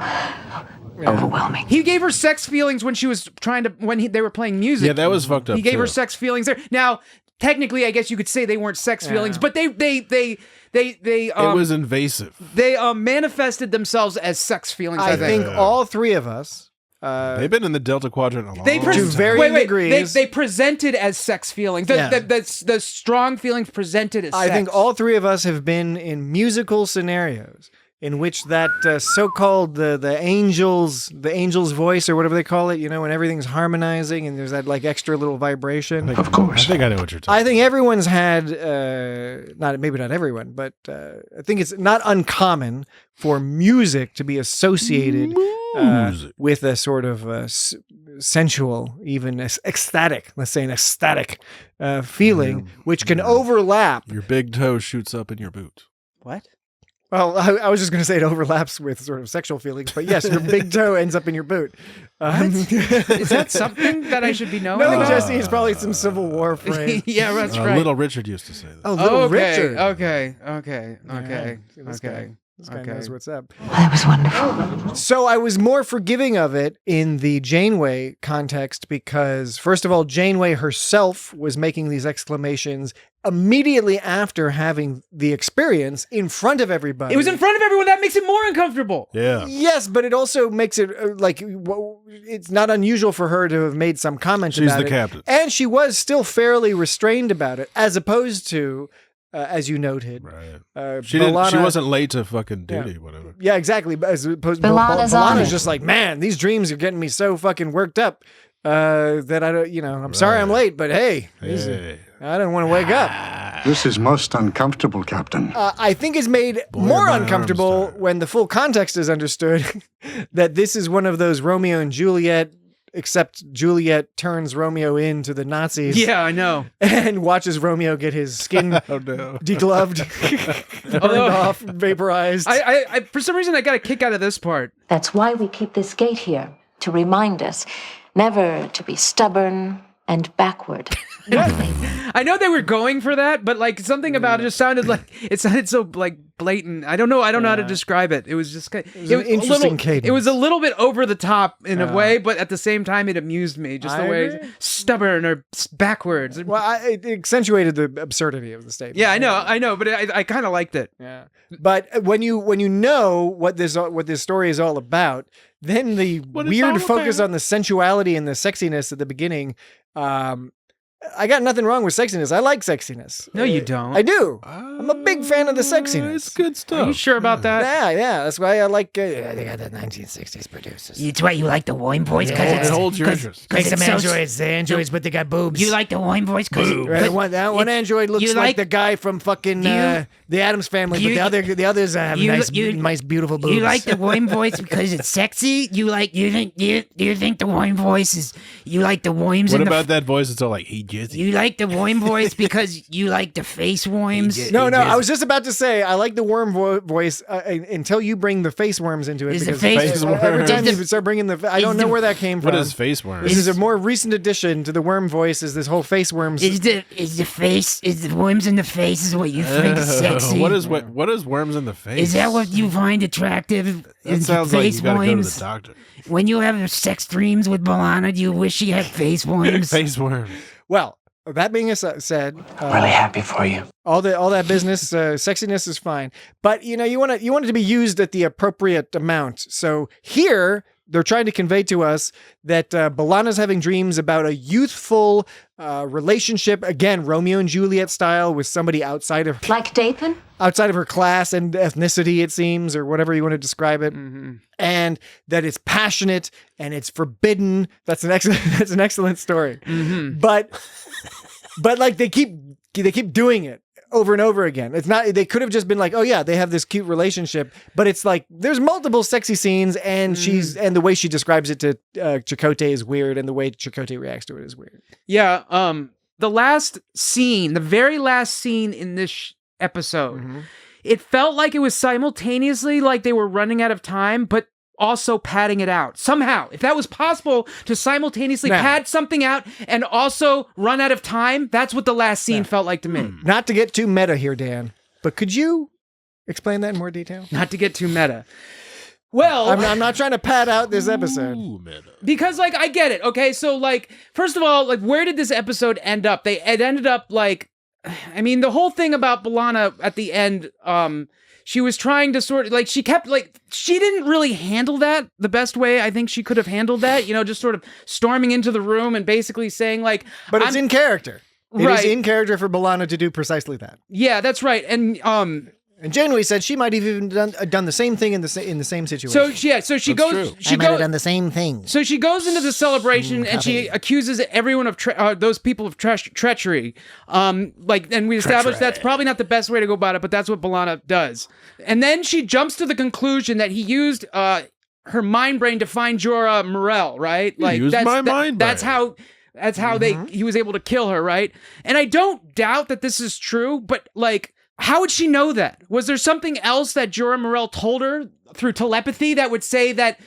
overwhelming. He gave her sex feelings when she was they were playing music. Yeah, that was fucked up. He gave her sex feelings there. Now, technically, I guess you could say they weren't sex feelings, but they it was invasive. They manifested themselves as sex feelings. I think all three of us. They've been in the Delta Quadrant a long time. To varying degrees. They presented as sex feelings. The strong feelings presented as sex. I think all three of us have been in musical scenarios in which that so-called the angel's voice or whatever they call it, when everything's harmonizing and there's that like extra little vibration. Of course. I think I know what you're talking about. I think everyone's had, maybe not everyone, but I think it's not uncommon for music to be associated with a sort of sensual, even ecstatic, let's say an ecstatic feeling, which can overlap. Your big toe shoots up in your boot. What? Well, I was just going to say it overlaps with sort of sexual feelings, but yes, your big toe ends up in your boot. Is that something that I should be knowing? No, Jesse, it's probably some Civil War phrase. Yeah, that's right. Little Richard used to say that. Oh, Little Richard. Okay. This guy knows what's up. That was wonderful. So I was more forgiving of it in the Janeway context because, first of all, Janeway herself was making these exclamations immediately after having the experience in front of everybody. It was in front of everyone. That makes it more uncomfortable. Yeah. Yes, but it also makes it it's not unusual for her to have made some comment about it. She's the captain. And she was still fairly restrained about it, as opposed to... as you noted, right? She wasn't late to fucking duty, whatever. Yeah, exactly. As opposed to B'Elanna's just like, man, these dreams are getting me so fucking worked up that I don't, I'm sorry I'm late, but hey. I don't want to wake up. This is most uncomfortable, Captain. I think it's made more uncomfortable when the full context is understood that this is one of those Romeo and Juliet except Juliet turns Romeo into the Nazis. Yeah, I know. And watches Romeo get his skin degloved, burned off, vaporized. I for some reason I got a kick out of this part. That's why we keep this gate here, to remind us never to be stubborn and backward. I know they were going for that, but like something about it just sounded so like blatant. I don't know how to describe it. It was just it was an interesting cadence. It was a little bit over the top in a way, but at the same time it amused me. Just the way stubborn or backwards. Well, it accentuated the absurdity of the statement. Yeah, I know, but I kind of liked it. Yeah. But when you know what this story is all about, then the weird focus on the sensuality and the sexiness at the beginning. I got nothing wrong with sexiness. I like sexiness. No, you don't. I do. I'm a big fan of the sexiness. It's good stuff. Are you sure about that? Yeah. That's why I like. They got the 1960s producers. It's why you like the wine voice because it holds your interest. Because some androids. The androids, but they got boobs. You like the wine voice because one android looks like the guy from fucking the Addams Family, but the others have nice, beautiful boobs. You like the wine voice because it's sexy. You think the wine voice is you like the worms. What about that voice? It's all like you like the worm voice because you like the face worms. No, I was just about to say I like the worm voice until you bring the face worms into it. Every time you start bringing I don't know where that came from. What is face worms? This is a more recent addition to the worm voice. Is this whole face worms? Is the worms in the face is what you think is sexy? What is worms in the face? Is that what you find attractive? That sounds like you gotta go to the doctor. When you have sex dreams with B'Elanna, do you wish she had face worms? Face worms. Well, that being said, really happy for you. All that business, sexiness is fine, but you want it to be used at the appropriate amount. So here they're trying to convey to us that B'Elanna's having dreams about a youthful relationship, again Romeo and Juliet style, with somebody outside of her class and ethnicity, it seems, or whatever you want to describe it, and that it's passionate and it's forbidden. That's an excellent story, but like they keep doing it over and over again. It's not, they could have just been like, oh yeah, they have this cute relationship, but it's like there's multiple sexy scenes, and and the way she describes it to Chakotay is weird, and the way Chakotay reacts to it is weird. Yeah, the very last scene in this episode, it felt like it was simultaneously like they were running out of time, but also padding it out somehow. If that was possible to simultaneously pad something out and also run out of time, that's what the last scene felt like to me. Not to get too meta here, Dan, but could you explain that in more detail? Not to get too meta. Well, I'm not trying to pad out this episode. Because, like, I get it. Okay, so, like, first of all, like, where did this episode end up? It ended up, like, I mean, the whole thing about B'Elanna at the end, she was trying to sort of, like, she didn't really handle that the best way I think she could have handled that, just sort of storming into the room and basically saying, like... But it's in character. It is in character for B'Elanna to do precisely that. Yeah, that's right. And Janeway said she might have even done the same thing in the same situation. So she might have done the same thing. So she goes into the celebration and she accuses everyone of those people of treachery. And we established that's probably not the best way to go about it, but that's what B'Elanna does. And then she jumps to the conclusion that he used her mind brain to find Jorah Morell, right? Like used my mind brain. That's how he was able to kill her, right? And I don't doubt that this is true, but like, how would she know that? Was there something else that Jorah Morell told her through telepathy that would say that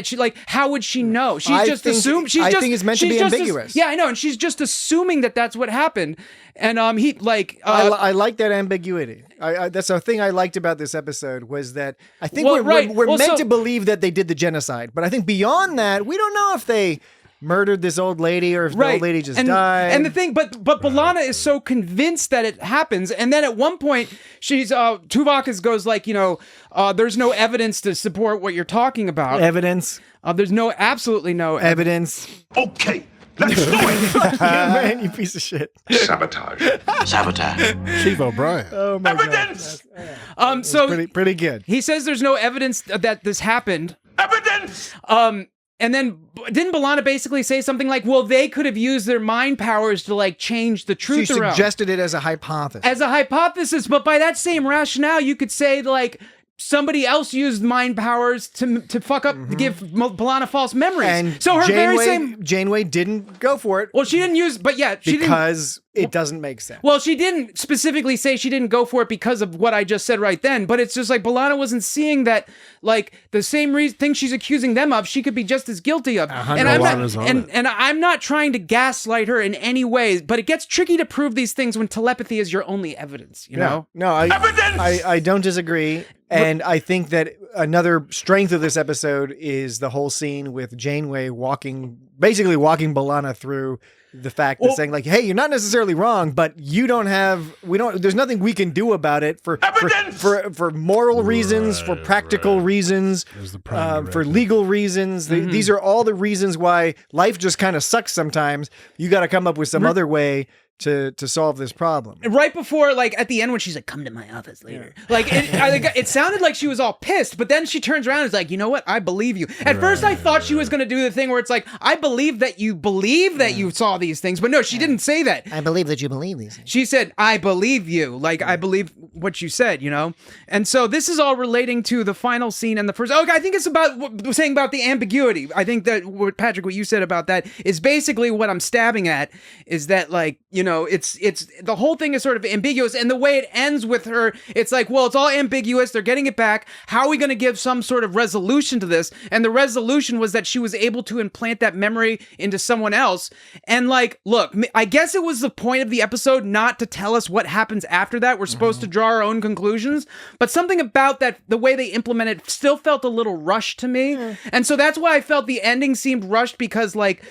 she, like, how would she know? She's just assumed. I think it's meant to be ambiguous. Yeah, I know, and she's just assuming that that's what happened. And he like I like that ambiguity. That's the thing I liked about this episode was that I think we're meant to believe that they did the genocide, but I think beyond that we don't know if they murdered this old lady or if the old lady just died. And the thing, but B'Elanna is so convinced that it happens, and then at one point she's Tuvok goes like, there's no evidence to support what you're talking about. Evidence. There's absolutely no evidence. Okay, let's do it. Man, you piece of shit. Sabotage. Chief O'Brien. Oh my Evidence. God. So pretty good. He says there's no evidence that this happened. Evidence. And then didn't B'Elanna basically say something like, well, they could have used their mind powers to like change the truth around. She suggested it as a hypothesis. But by that same rationale, you could say like somebody else used mind powers to fuck up, to give B'Elanna false memories. And so her Janeway didn't go for it. Well, she didn't use, but yeah, she because it doesn't make sense. Well, she didn't specifically say she didn't go for it because of what I just said right then, but it's just like B'Elanna wasn't seeing that, like, the same thing she's accusing them of, she could be just as guilty of. And I'm not trying to gaslight her in any way, but it gets tricky to prove these things when telepathy is your only evidence, you know? No, I don't disagree. And I think that another strength of this episode is the whole scene with Janeway basically walking B'Elanna through the fact that saying like, hey, you're not necessarily wrong, but there's nothing we can do about it for moral reasons, for practical reasons, for legal reasons. These are all the reasons why life just kind of sucks sometimes. You got to come up with some other way to solve this problem. Right before, like, at the end when she's like, come to my office later. Yeah. Like, it sounded like she was all pissed, but then she turns around and is like, you know what? I believe you. At first, I thought she was going to do the thing where it's like, I believe that you saw these things, but no, she didn't say that. I believe that you believe these things. She said, I believe you. Like, I believe what you said, you know? And so this is all relating to the final scene and the first... Okay, I think it's about saying about the ambiguity. I think that, Patrick, what you said about that is basically what I'm stabbing at, is that, like, you know, it's the whole thing is sort of ambiguous, and the way it ends with her, it's like, well, it's all ambiguous, they're getting it back, how are we going to give some sort of resolution to this? And the resolution was that she was able to implant that memory into someone else. And like, look, I guess it was the point of the episode not to tell us what happens after that. We're supposed to draw our own conclusions, but something about that, the way they implemented, still felt a little rushed to me. And so that's why I felt the ending seemed rushed, because like,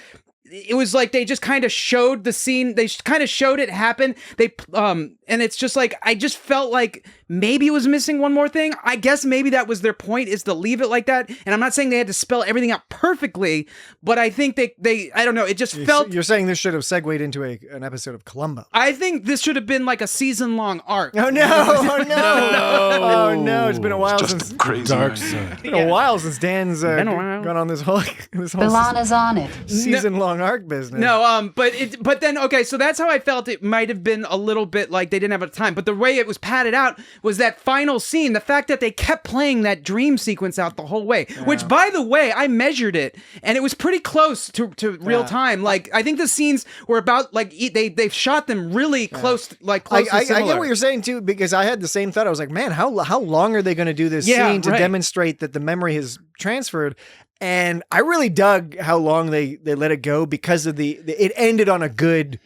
it was like they just kind of showed the scene. They kind of showed it happen. And it's just like, I just felt like maybe it was missing one more thing. I guess maybe that was their point, is to leave it like that. And I'm not saying they had to spell everything out perfectly, but I think they I don't know. It just felt... You're saying this should have segued into an episode of Columbo. I think this should have been like a season-long arc. Oh no! Oh no! Oh no! It's been a while since... crazy. Dark side. It's been a while since Dan's gone on this whole B'Elanna's on it. Season-long arc business. No, but then, okay, so that's how I felt it might have been a little bit like they didn't have enough time. But the way it was padded out was that final scene, the fact that they kept playing that dream sequence out the whole way, which, by the way, I measured it, and it was pretty close to real time. Like, I think the scenes were about, like, they've shot them really close, like, close to similar. I get what you're saying, too, because I had the same thought. I was like, man, how long are they going to do this scene to demonstrate that the memory has transferred? And I really dug how long they let it go, because of it ended on a good...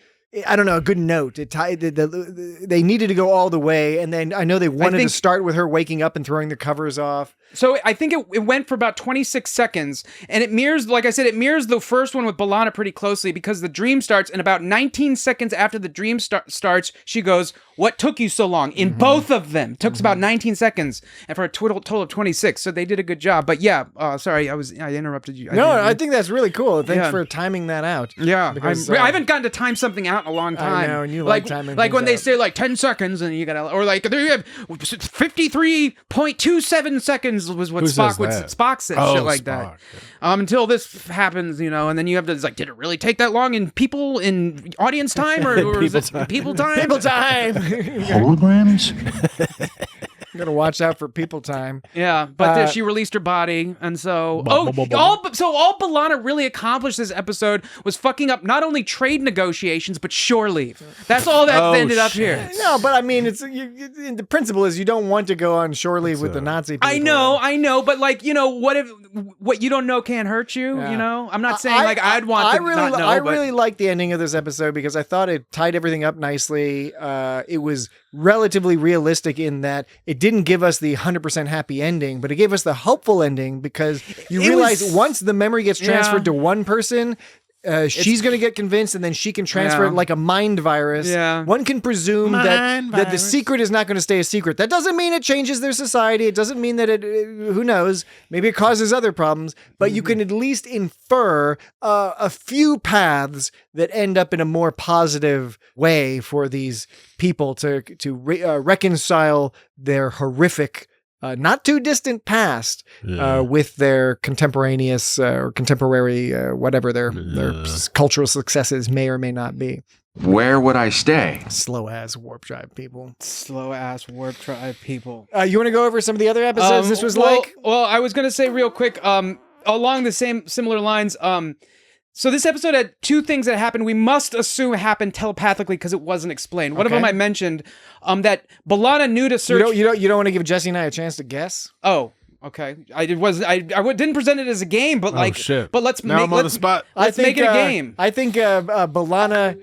I don't know, a good note. They needed to go all the way, and then I know they wanted to start with her waking up and throwing the covers off. So I think it went for about 26 seconds, and it mirrors, like I said, it mirrors the first one with B'Elanna pretty closely, because the dream starts, and about 19 seconds after the dream starts, she goes, "What took you so long?" In both of them. It took about 19 seconds, and for a total of 26, so they did a good job. But yeah, sorry, I interrupted you. I think that's really cool. Thanks for timing that out. Yeah, I haven't gotten to time something out in a long time. I know, and you like timing like when they out. say like 10 seconds, and you gotta, or like there you have 53.27 seconds was what Spock said, shit like Spock. that. Until this happens, you know, and then you have to, it's like, did it really take that long in audience time, or is it people time? People time. Holograms? I'm gonna watch out for people time. Yeah, but then she released her body, and so all B'Elanna really accomplished this episode was fucking up not only trade negotiations but shore leave. That's all that ended up here. No, but I mean, the principle is you don't want to go on shore leave with the Nazi people. I know, but like, you know, what you don't know can't hurt you. Yeah. You know, I'm not saying I'd want to not know. I really liked the ending of this episode, because I thought it tied everything up nicely. It was relatively realistic in that it didn't give us the 100% happy ending, but it gave us the hopeful ending, because you realize once the memory gets transferred to one person, she's going to get convinced, and then she can transfer it like a mind virus. Yeah. One can presume that the secret is not going to stay a secret. That doesn't mean it changes their society. It doesn't mean that who knows, maybe it causes other problems, but you can at least infer a few paths that end up in a more positive way for these people to reconcile their horrific not too distant past with their contemporaneous or contemporary whatever their cultural successes may or may not be. Where would I stay? Slow ass warp drive people. Slow ass warp drive people. You want to go over some of the other episodes this was like? Well, I was gonna say real quick, along the similar lines, so this episode had two things that happened. We must assume happened telepathically because it wasn't explained. One of them I mentioned, that B'Elanna knew to search. You don't want to give Jesse and I a chance to guess? Oh, okay. I didn't present it as a get but like, shit. but let's now make I'm on the spot. Let's make it a game. I think B'Elanna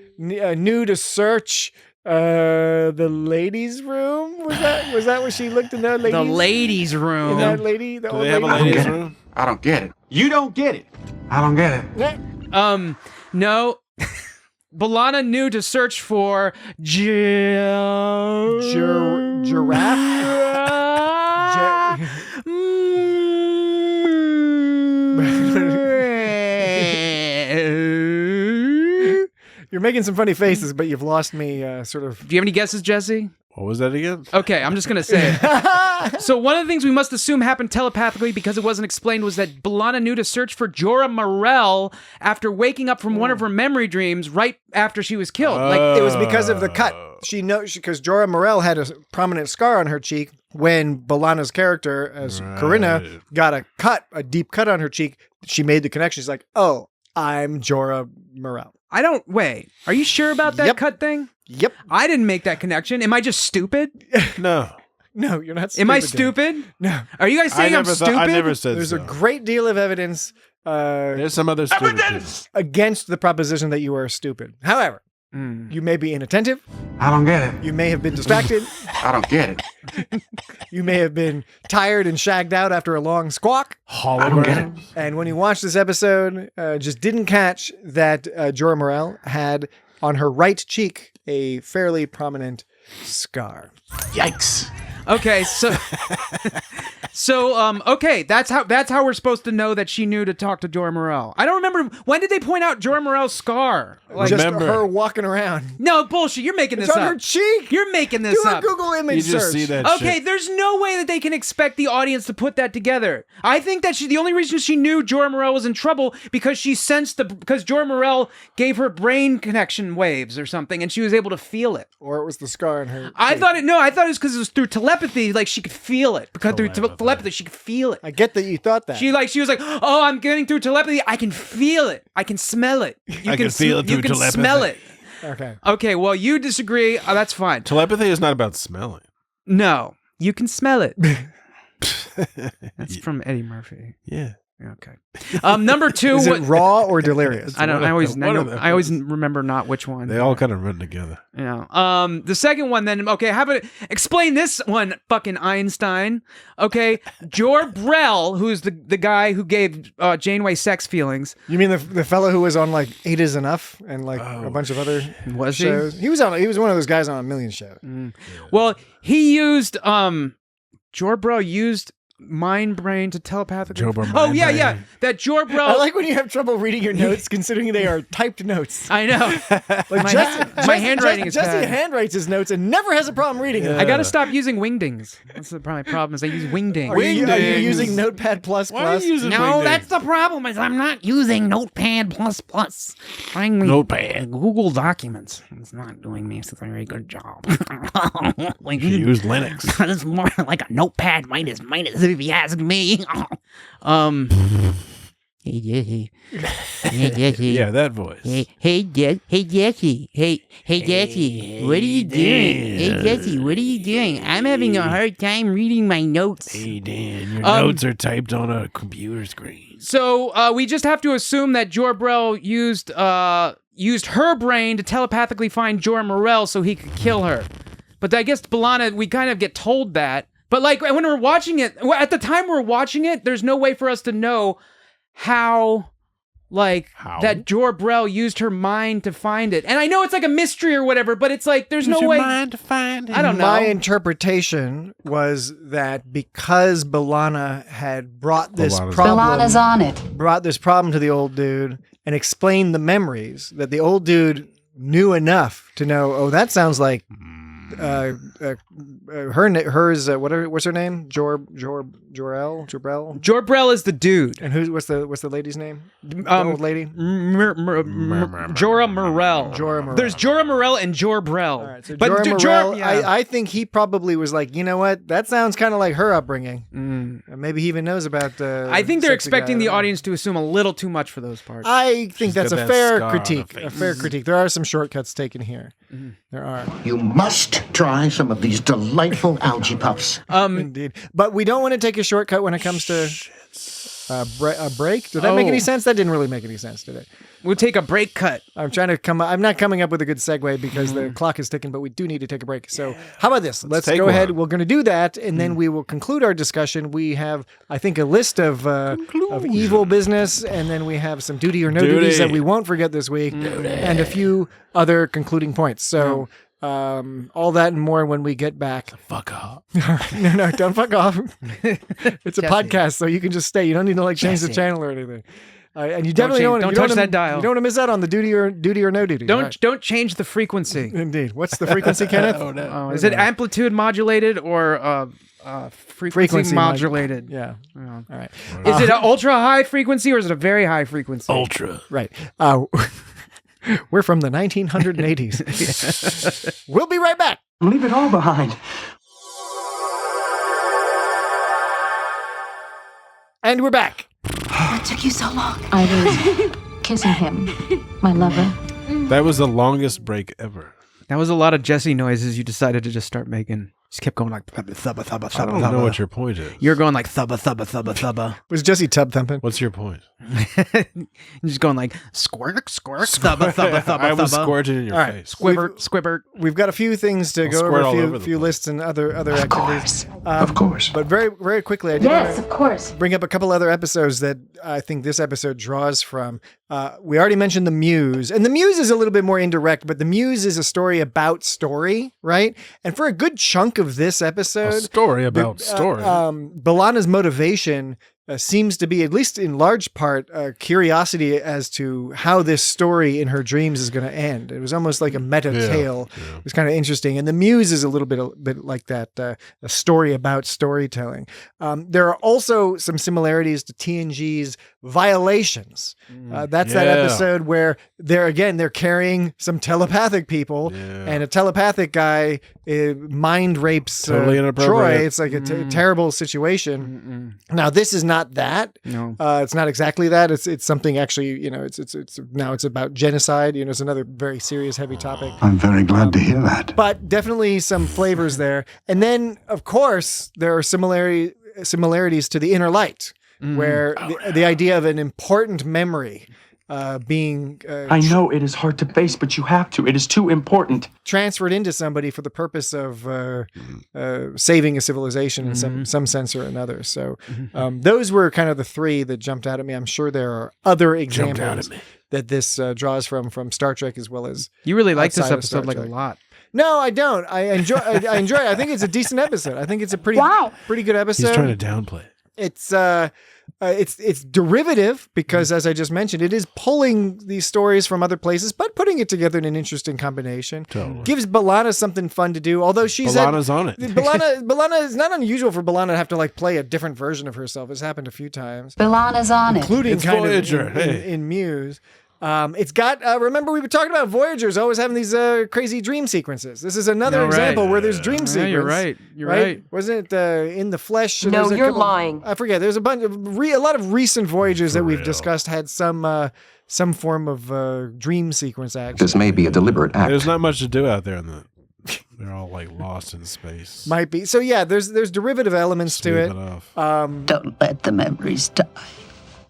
knew to search the ladies' room. Was that where she looked in the ladies? The ladies' room. In that lady, the Do old they have a lady. ladies' room? I don't get it. You don't get it. I don't get it. No. B'Elanna knew to search for giraffe. You're making some funny faces, but you've lost me. Sort of. Do you have any guesses, Jesse? What was that again? Okay, I'm just gonna say it. So one of the things we must assume happened telepathically because it wasn't explained was that B'Elanna knew to search for Jorah Morell after waking up from one of her memory dreams right after she was killed. Like it was because of the cut. She knows because Jorah Morell had a prominent scar on her cheek when B'Elanna's character as Corinna got a deep cut on her cheek. She made the connection. She's like, "Oh, I'm Jorah Morell." Wait, are you sure about that cut thing? Yep. I didn't make that connection. Am I just stupid? No. No, you're not stupid. Am I stupid? No. Are you guys saying I'm stupid? I never said There's so. a great deal of evidence There's some other stupid Evidence! against the proposition that you are stupid. However, you may be inattentive. I don't get it. You may have been distracted. I don't get it. You may have been tired and shagged out after a long squawk. I don't get it. And when you watched this episode, just didn't catch that Jorah Morell had on her right cheek a fairly prominent scar. Yikes. Okay, okay, that's how we're supposed to know that she knew to talk to Jorah Morell. I don't remember when did they point out Jorah Morell's scar? Like just her walking around. No bullshit. You're making this it's up. on her cheek. You're making this Do up. a Google image You search. just see that Okay, shit. there's no way that they can expect the audience to put that together. I think that the only reason she knew Jorah Morell was in trouble because she sensed because Jorah Morell gave her brain connection waves or something, and she was able to feel it. Or it was the scar in her. I thought it was because it was through telepathy, like she could feel it. Because through telepathy, she could feel it. I get that you thought that. She was like, oh, I'm getting through telepathy. I can feel it. I can smell it. I can feel it through You can telepathy. smell it. Okay. Okay, well, you disagree. That's fine. Telepathy is not about smelling. No, you can smell it. That's from Eddie Murphy. Yeah. Okay. Number two. Is it raw or delirious? I don't. I always remember not which one. They all kind of run together. Yeah. The second one then. Okay. Explain this one, fucking Einstein. Okay. Jor-Brell, who's the guy who gave Janeway sex feelings. You mean the fellow who was on like 8 Is Enough and like a bunch of other shows? He was one of those guys on a million shows. Yeah. Well, he used Jor-Brell used mind brain to telepathically. Yeah. That Jor-Brell. I like when you have trouble reading your notes, considering they are typed notes. I know. Like my handwriting is Jesse bad. handwrites his notes and never has a problem reading them. I got to stop using wingdings. That's the problem. Is I use wingdings. Are you using Notepad++? Why are you using No, wingdings? that's the problem. Is I'm not using Notepad++. Notepad. Google Documents. It's not doing me a very good job. You use Linux. It's more like a Notepad minus if you ask me. Hey Jesse. Hey Jesse. Yeah, that voice. Hey Jesse. Hey Jesse. What are you doing? Hey Jesse, what are you doing? I'm having a hard time reading my notes. Hey Dan, your notes are typed on a computer screen. So we just have to assume that Jor-Brell used her brain to telepathically find Jorah Morell so he could kill her. But I guess B'Elanna, we kind of get told that. But like when we're watching it, at the time we're watching it, there's no way for us to know how that Jor-Brell used her mind to find it. And I know it's like a mystery or whatever, but it's like there's no way mind to find it. I don't know. My interpretation was that because B'Elanna had brought this B'Elanna's on it. Brought this problem to the old dude and explained the memories, that the old dude knew enough to know, oh, that sounds like what's her name? Jor-El? Jor-Brel is the dude. And what's the lady's name? The old lady? Jorah Morell. There's Jorah Morell and Jor-Brel. All right, so Jorah Morell, I think he probably was like, you know what? That sounds kind of like her upbringing. Maybe he even knows about I think they're expecting the audience to assume a little too much for those parts. I think that's a fair critique. There are some shortcuts taken here. There are. You must try some of these delightful algae puffs. Indeed. But we don't want to take a shortcut when it comes to a break. Did that make any sense? That didn't really make any sense, did it? We'll take a break cut. I'm not coming up with a good segue because the clock is ticking, but we do need to take a break. So how about this? Let's go ahead. We're going to do that, and then we will conclude our discussion. We have, I think, a list of evil business, and then we have some duty or no duties that we won't forget this week, and a few other concluding points. So all that and more when we get back. Fuck off. No, don't fuck off. It's a podcast, so you can just stay. You don't need to change the channel or anything. And you definitely don't touch that dial. You don't want to miss out on the duty or no duty. Don't change the frequency. Indeed. What's the frequency, Kenneth? Is it amplitude modulated or frequency modulated? Yeah. All right. Is it an ultra high frequency or is it a very high frequency? Ultra. Right. We're from the 1980s. We'll be right back. Leave it all behind. And we're back. What took you so long? I was kissing him, my lover. That was the longest break ever. That was a lot of Jesse noises you decided to just start making. Just kept going like thubba, thubba, thubba, thubba. I don't know what your point is. You're going like thubba, thubba, thubba, thubba. Was Jesse tub thumping? What's your point? You're just going like squirk, squirk, thubba, thubba, thubba, I was thubba. squirting in your face. Squibbert, squibbert. We've got a few things to go over, a few lists and other activities. Of course. But very, very quickly, I did of course. bring up a couple other episodes that I think this episode draws from. We already mentioned the Muse, and the Muse is a little bit more indirect, but the Muse is a story about story, right? And for a good chunk of this episode, B'Elanna's motivation seems to be, at least in large part, curiosity as to how this story in her dreams is going to end. It was almost like a meta tale. Yeah. It was kind of interesting. And the Muse is a little bit like that, a story about storytelling. There are also some similarities to TNG's Violations. That's that episode where they're carrying some telepathic people, and a telepathic guy mind rapes Troy. It's like a terrible situation. Now, this is not that. No, it's not exactly that. It's something actually. It's about genocide. It's another very serious, heavy topic. I'm very glad to hear that. But definitely some flavors there. And then, of course, there are similarities to The Inner Light, where the idea of an important memory being I know it is hard to face, but you have to. It is too important. Transferred into somebody for the purpose of saving a civilization in some sense or another. So those were kind of the three that jumped out at me. I'm sure there are other examples that this draws from Star Trek as well as you really like this episode like a lot. No, I don't. I enjoy it. I think it's a decent episode. I think it's a pretty good episode. He's trying to downplay it. It's derivative because, as I just mentioned, it is pulling these stories from other places, but putting it together in an interesting combination. Totally. Gives B'Elanna something fun to do. Although B'Elanna's on it. B'Elanna is not unusual for B'Elanna to have to play a different version of herself. It's happened a few times. B'Elanna's on it, including it's kind Voyager. of in Muse. It's got, remember we were talking about Voyagers always having these crazy dream sequences. This is another example where there's dream sequence. You're right. You're right. Wasn't it In the Flesh? No, you're lying. I forget. There's a lot of recent Voyagers that we've discussed had some form of dream sequence action. This may be a deliberate act. There's not much to do out there they're all like lost in space. Might be. So yeah, there's derivative elements to it. Don't let the memories die.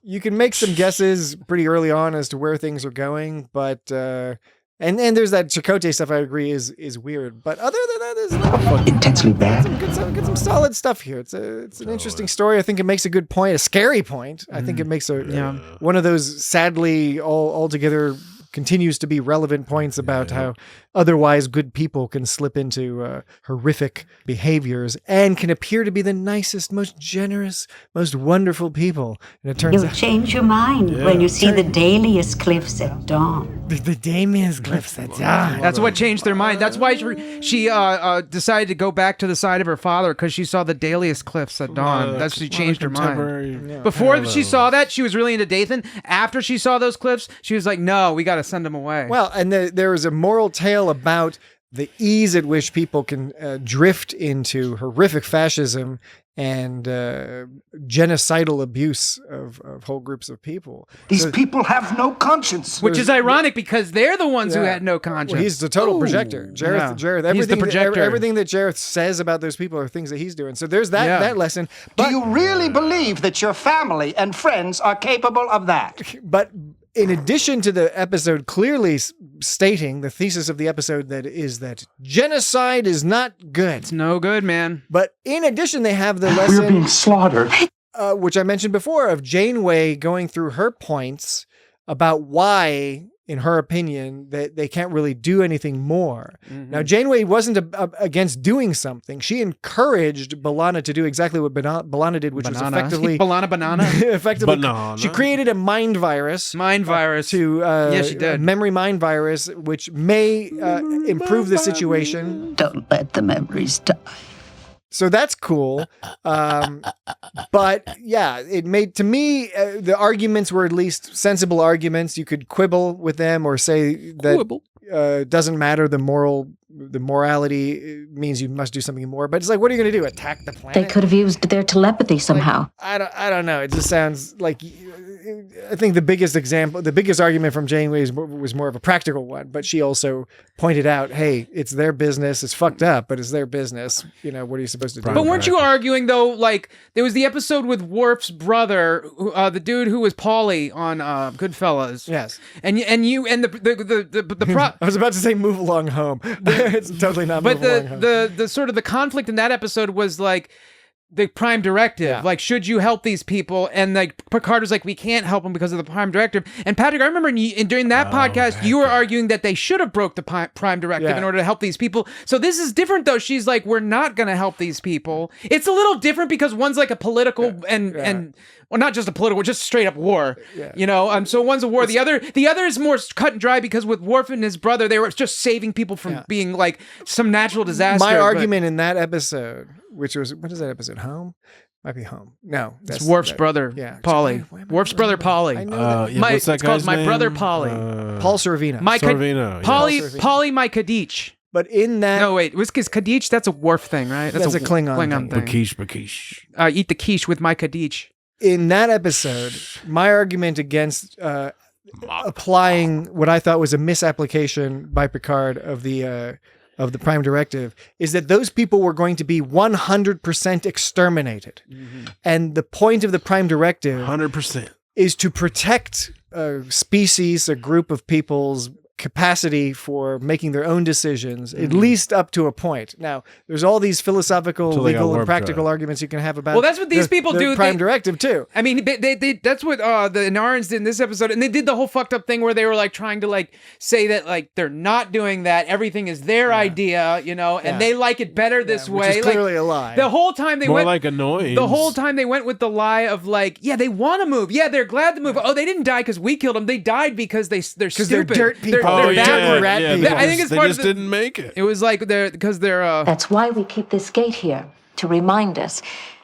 You can make some guesses pretty early on as to where things are going, but and there's that Chakotay stuff. I agree is weird, but other than that, there's intensely bad. Get some solid stuff here. It's an interesting story. I think it makes a good point, a scary point. I think it makes one of those sadly altogether continues to be relevant points about how otherwise good people can slip into horrific behaviors and can appear to be the nicest, most generous, most wonderful people. And it turns You'll out change your mind when you see the Dalius cliffs at dawn. the Damien's cliffs at dawn. That's what changed their mind. That's why she decided to go back to the side of her father, because she saw the Dalius cliffs at dawn. That's she changed her mind. Before she saw that, she was really into Dathan. After she saw those cliffs, she was like, no, we got to send him away. Well, and there is a moral tale about the ease at which people can drift into horrific fascism and genocidal abuse of whole groups of people. These people have no conscience. Which is ironic, because they're the ones who had no conscience. Well, he's the total projector. Jareth, He's the projector. Everything that Jareth says about those people are things that he's doing. So there's that lesson. But, do you really believe that your family and friends are capable of that? But in addition to the episode clearly stating the thesis of the episode that genocide is not good. It's no good, man. But in addition, they have the lesson... We're being slaughtered. Which I mentioned before, of Janeway going through her points about why, in her opinion, that they can't really do anything more. Mm-hmm. Now, Janeway wasn't against doing something. She encouraged B'Elanna to do exactly what B'Elanna did, which was effectively... banana. effectively, banana. She created a mind virus. Yeah, she did. Memory mind virus, which may improve the situation. Don't let the memories die. So that's cool. But yeah, it made, to me, the arguments were at least sensible arguments. You could quibble with them or say that doesn't matter. The morality means you must do something more. But it's like, what are you going to do? Attack the planet? They could have used their telepathy somehow. I don't know. It just sounds like, I think the biggest argument from Janeway was more of a practical one, but she also pointed out, hey, it's their business. It's fucked up, but it's their business. You know, what are you supposed to do? But weren't you arguing, though, like, there was the episode with Worf's brother, the dude who was Paulie on Goodfellas. Yes. And the I was about to say Move Along Home. It's totally not Move Along Home. But the sort of the conflict in that episode was like, the Prime Directive, like, should you help these people? And like Picard was like, we can't help them because of the Prime Directive. And Patrick, I remember during that podcast, you were arguing that they should have broke the Prime Directive in order to help these people. So this is different, though. She's like, we're not going to help these people. It's a little different because one's like a political and well, not just a political, just straight up war. You know, so one's a war. The other is more cut and dry because with Worf and his brother, they were just saving people from being like some natural disaster. My argument in that episode, which was, what is that episode? Home? Might be Home. No. It's Worf's brother, Paulie. Worf's brother, Paulie. I know that. What's that it's called guy's My name? Brother, Paulie. Paul Sorvino. Paulie, my Kadich. But in that... No, wait. Was Kadich? That's a Worf thing, right? That's a Klingon thing. Bakish. Eat the quiche with my Kadich. In that episode, my argument against applying what I thought was a misapplication by Picard of the Prime Directive is that those people were going to be 100% exterminated. Mm-hmm. And the point of the Prime Directive 100% is to protect a species, a group of people's capacity for making their own decisions, at least up to a point. Now, there's all these philosophical, legal, and practical arguments you can have about. Well, that's what these people do. Prime Directive too. I mean, they that's what the Narans did in this episode, and they did the whole fucked up thing where they were like trying to like say that like they're not doing that. Everything is their idea, you know, and they like it better this way. Which is clearly a lie. The whole time they went like annoying. The whole time they went with the lie of like, yeah, they want to move. Yeah, they're glad to move. Oh, they didn't die because we killed them. They died because they're stupid. They're dirt people. They're backward rat people. I think it's they part just of the, didn't make it. It was like they're. That's why we keep this gate here, to remind us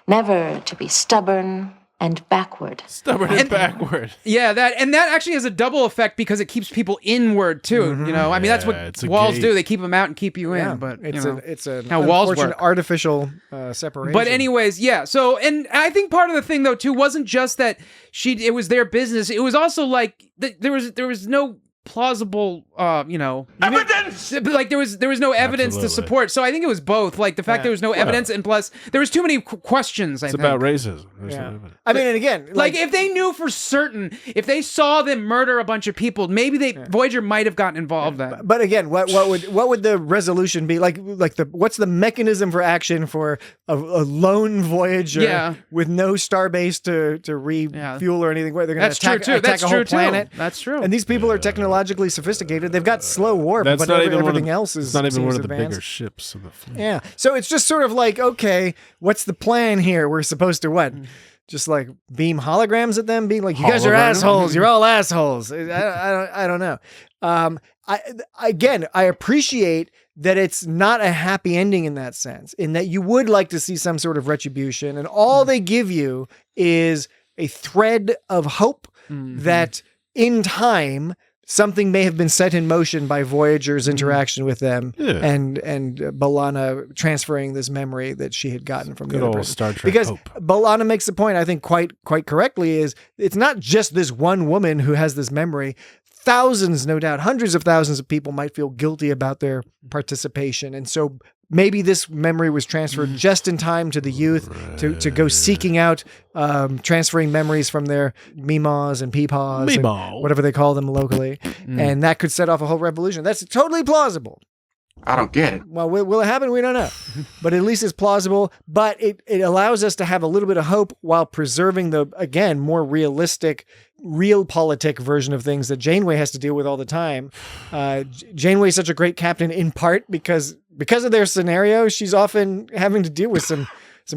never to be stubborn and backward. Backward. Yeah, that actually has a double effect because it keeps people inward too. Mm-hmm. You know, I mean that's what walls do. They keep them out and keep you in. But it's how walls work. Artificial separation. But anyways, yeah. So, and I think part of the thing though too wasn't just that it was their business. It was also like there was no plausible evidence, like there was no evidence to support. So I think it was both, like the fact there was no evidence, and plus there was too many questions. It's about racism. I mean, and again, like if they knew for certain, if they saw them murder a bunch of people, maybe Voyager might have gotten involved. Then, but again, what would the resolution be? What's the mechanism for action for a lone Voyager with no starbase to refuel or anything? Where they're going to attack a whole planet? That's true. And these people are technologically technologically sophisticated. They've got slow warp, That's but not even everything else is. It's not even one of the advanced. bigger ships in the fleet. Yeah. So it's just sort of like, okay, what's the plan here? We're supposed to what? Just like beam holograms at them, being like, you guys are assholes. You're all assholes. I don't know. I appreciate that it's not a happy ending in that sense, in that you would like to see some sort of retribution, and all they give you is a thread of hope that in time something may have been set in motion by Voyager's interaction with them, and B'Elanna transferring this memory that she had gotten from the other person. Star Trek because hope. B'Elanna makes the point, I think quite correctly, is it's not just this one woman who has this memory. Thousands, no doubt, hundreds of thousands of people might feel guilty about their participation, and so maybe this memory was transferred just in time to the youth to go seeking out transferring memories from their meemaws and peepaws, and whatever they call them locally. And that could set off a whole revolution. That's totally plausible. I don't get it. Well, will it happen? We don't know. But at least it's plausible. But it allows us to have a little bit of hope while preserving the, again, more realistic, realpolitik version of things that Janeway has to deal with all the time. Janeway is such a great captain in part because of their scenario. She's often having to deal with some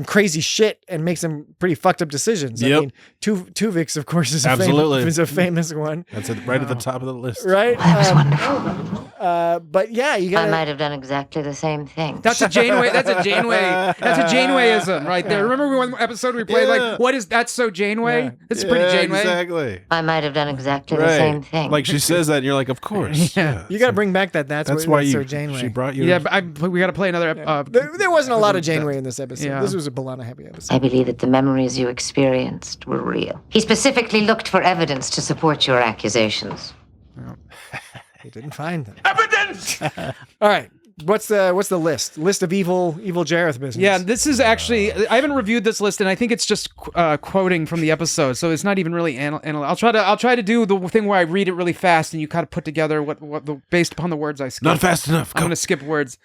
crazy shit and make some pretty fucked up decisions. Yep. I mean, Tuvix, of course, is a famous one. That's right at the top of the list. Right? That was wonderful. But yeah, you got. I might have done exactly the same thing. That's a Janeway. That's a Janewayism right there. Remember one episode we played like, what is that's so Janeway? Yeah. It's pretty Janeway. Exactly. I might have done exactly the same thing. Like she says that, and you're like, of course. Yeah. You got to bring back that's why so Janeway. She brought you. Yeah, but we got to play another. There wasn't a lot of Janeway in this episode. Yeah. This was a B'Elanna heavy episode. I believe that the memories you experienced were real. He specifically looked for evidence to support your accusations. He didn't find them. Evidence! All right. What's the list? List of evil Jareth business. Yeah, this is actually I haven't reviewed this list, and I think it's just quoting from the episode, so it's not even really I'll try to do the thing where I read it really fast, and you kind of put together what based upon the words I skip. Not fast enough. I'm going to skip words.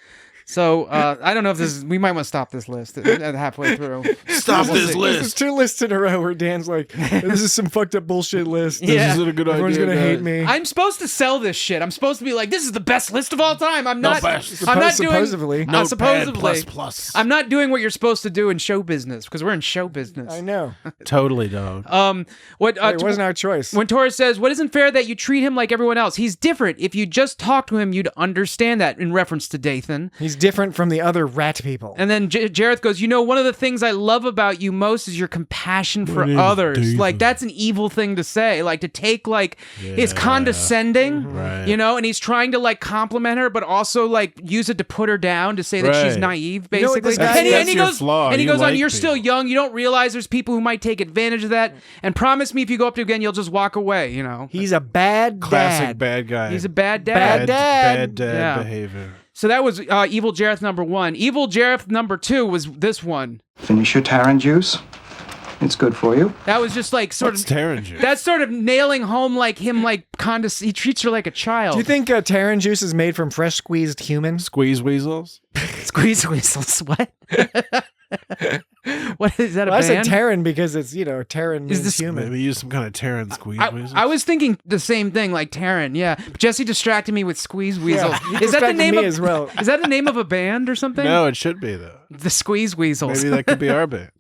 So I don't know if we might want to stop this list halfway through. Stop this list. This is 2 lists in a row where Dan's like, this is some fucked up bullshit list. Yeah. This isn't a good Everyone's idea. Everyone's going to hate me. I'm supposed to sell this shit. I'm supposed to be like, this is the best list of all time. I'm not. I'm not doing. Supposedly. Supposedly. Plus. I'm not doing what you're supposed to do in show business because we're in show business. I know. Totally, dog. It wasn't our choice. When Torres says, "What isn't fair that you treat him like everyone else? He's different. If you just talk to him, you'd understand that." In reference to Dathan. He's different from the other rat people. And then Jareth goes, one of the things I love about you most is your compassion for others. Dathan. Like, that's an evil thing to say. Like, to take, like, it's condescending, Right. and he's trying to, like, compliment her, but also, like, use it to put her down, to say that she's Right. naive, You know what basically. this guy- That's your flaw. And he You goes on, like you're still people. young, you don't realize there's people who might take advantage of that, and promise me if you go up to him again, you'll just walk away, He's a bad Classic dad. bad guy. He's a bad dad. Bad dad Yeah. behavior. So that was Evil Jareth number 1. Evil Jareth number 2 was this one. Finish your Terran juice. It's good for you. That was just like What's Terran juice? That's sort of nailing home like him, like he treats her like a child. Do you think Terran juice is made from fresh squeezed human? Squeeze weasels? Squeeze weasels? What? What is that? I said band? Terran because it's Terran means human. Maybe use some kind of Terran squeeze weasels? I was thinking the same thing, like Terran. Yeah, Jesse distracted me with Squeeze Weasels. Yeah, is that the distracted name me of? as well. Is that the name of a band or something? No, it should be, though. The Squeeze Weasels. Maybe that could be our band.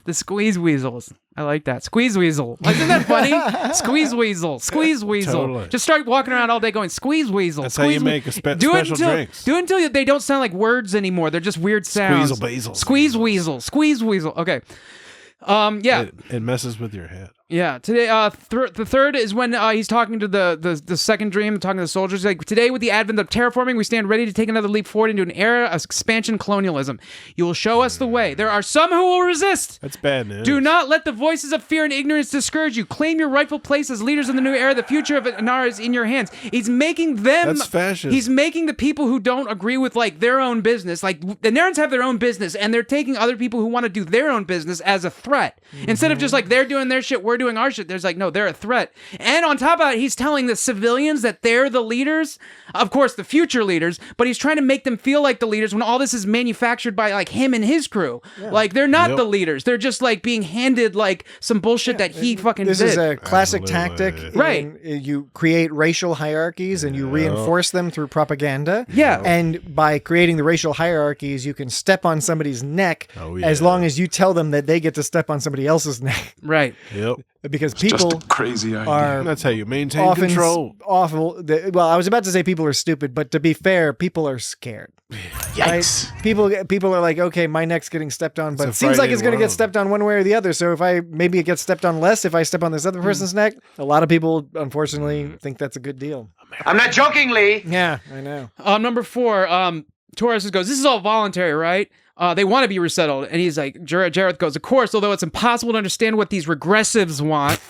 The Squeeze Weasels. I like that. Squeeze Weasel. Isn't that funny? Squeeze Weasel. Squeeze Weasel. Totally. Just start walking around all day going, Squeeze Weasel. That's Squeeze how you make a special drinks. Do it until they don't sound like words anymore. They're just weird sounds. Squeezel basil. Squeeze Weasel. Squeeze Weasel. Okay. Yeah. It messes with your head. Yeah. Today, the third is when he's talking to the second dream, talking to the soldiers. He's like, today, with the advent of terraforming, we stand ready to take another leap forward into an era of expansion colonialism. You will show us the way. There are some who will resist. That's bad news. Do not let the voices of fear and ignorance discourage you. Claim your rightful place as leaders in the new era. The future of Inara is in your hands. He's making them. That's fascism. He's making the people who don't agree with like their own business. Like the Narans have their own business, and they're taking other people who want to do their own business as a threat. Instead of just like they're doing their shit, we're doing our shit. There's like, no, they're a threat. And on top of that, he's telling the civilians that they're the leaders, of course, the future leaders, but he's trying to make them feel like the leaders when all this is manufactured by like him and his crew. Yeah. Like they're not the leaders. They're just like being handed like some bullshit that he fucking did. This is a classic tactic. Right. You create racial hierarchies and you reinforce them through propaganda. Yeah. And by creating the racial hierarchies, you can step on somebody's neck as long as you tell them that they get to step on somebody else's neck. Right. Yep. Because people just a crazy idea. are that's how you maintain control. Awful. Well, I was about to say people are stupid, but to be fair, people are scared. Yikes. Right? People are like, okay, my neck's getting stepped on, but it seems like it's going to get stepped on one way or the other. So maybe it gets stepped on less if I step on this other person's neck. A lot of people, unfortunately, think that's a good deal. I'm not joking, Lee. Yeah, I know. Number 4, Torres goes, this is all voluntary, right? They want to be resettled. And he's like, Jareth goes, of course, although it's impossible to understand what these regressives want.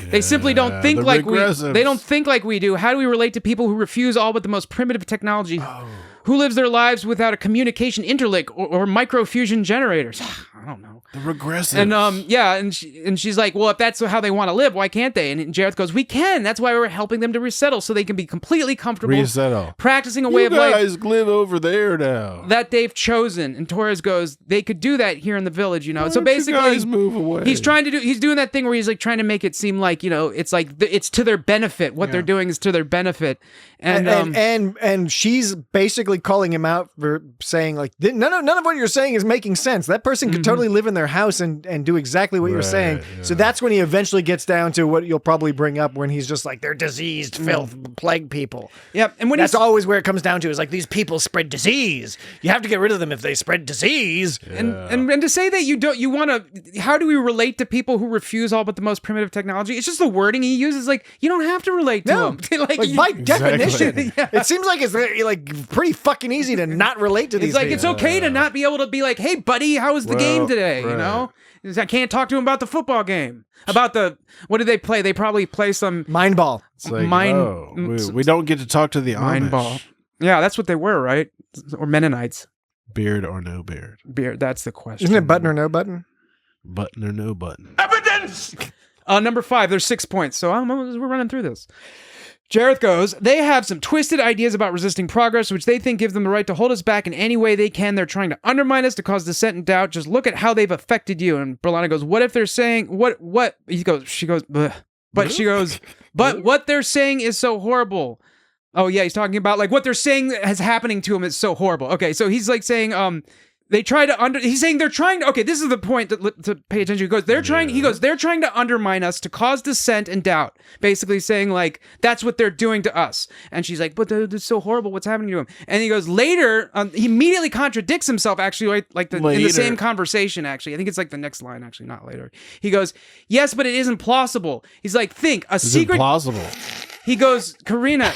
They simply don't think like they don't think like we do. How do we relate to people who refuse all but the most primitive technology? Who lives their lives without a communication interlink or microfusion generators? I don't know. The regressives. And and she's like, well, if that's how they want to live, why can't they? And Jareth goes, we can. That's why we're helping them to resettle so they can be completely comfortable. Resettle. Practicing a way of life. You guys live over there now. That they've chosen. And Torres goes, they could do that here in the village, you know. Why so basically, you guys move away? He's doing that thing where he's like trying to make it seem like, you know, it's like it's to their benefit. What they're doing is to their benefit. And she's basically calling him out for saying like, none of what you're saying is making sense. That person could totally live in their house and do exactly what you're saying. Yeah. So that's when he eventually gets down to what you'll probably bring up when he's just like, they're diseased, filth, plague people. Yep. And when that's always where it comes down to is like, these people spread disease. You have to get rid of them if they spread disease. Yeah. And to say that you want to, how do we relate to people who refuse all but the most primitive technology? It's just the wording he uses. Like, you don't have to relate to them. like by definition, it seems like it's like pretty fucking easy to not relate to these people. It's okay to not be able to be like, hey buddy, how was the game today? Right. You know, I can't talk to him about the football game. About what did they play? They probably play some mind ball. It's like, we don't get to talk to the mind Amish. Ball. Yeah, that's what they were, right? Or Mennonites. Beard or no beard? Beard. That's the question. Isn't it button or no button? Button or no button? Evidence. Number 5. There's 6 points, so we're running through this. Jareth goes, they have some twisted ideas about resisting progress, which they think give them the right to hold us back in any way they can. They're trying to undermine us to cause dissent and doubt. Just look at how they've affected you. And Berlana goes, what if they're saying, she goes, bleh. But she goes, but what they're saying is so horrible. Oh yeah, he's talking about like what they're saying is happening to him is so horrible. Okay, so he's like saying, he's saying they're trying to, okay, this is the point to pay attention. He goes, they're trying to undermine us to cause dissent and doubt. Basically saying like, that's what they're doing to us. And she's like, but it's so horrible. What's happening to him? And he goes later, he immediately contradicts himself actually, in the same conversation actually. I think it's like the next line actually, not later. He goes, yes, but it isn't plausible. He's like, think, a secret. Plausible. He goes, Karina.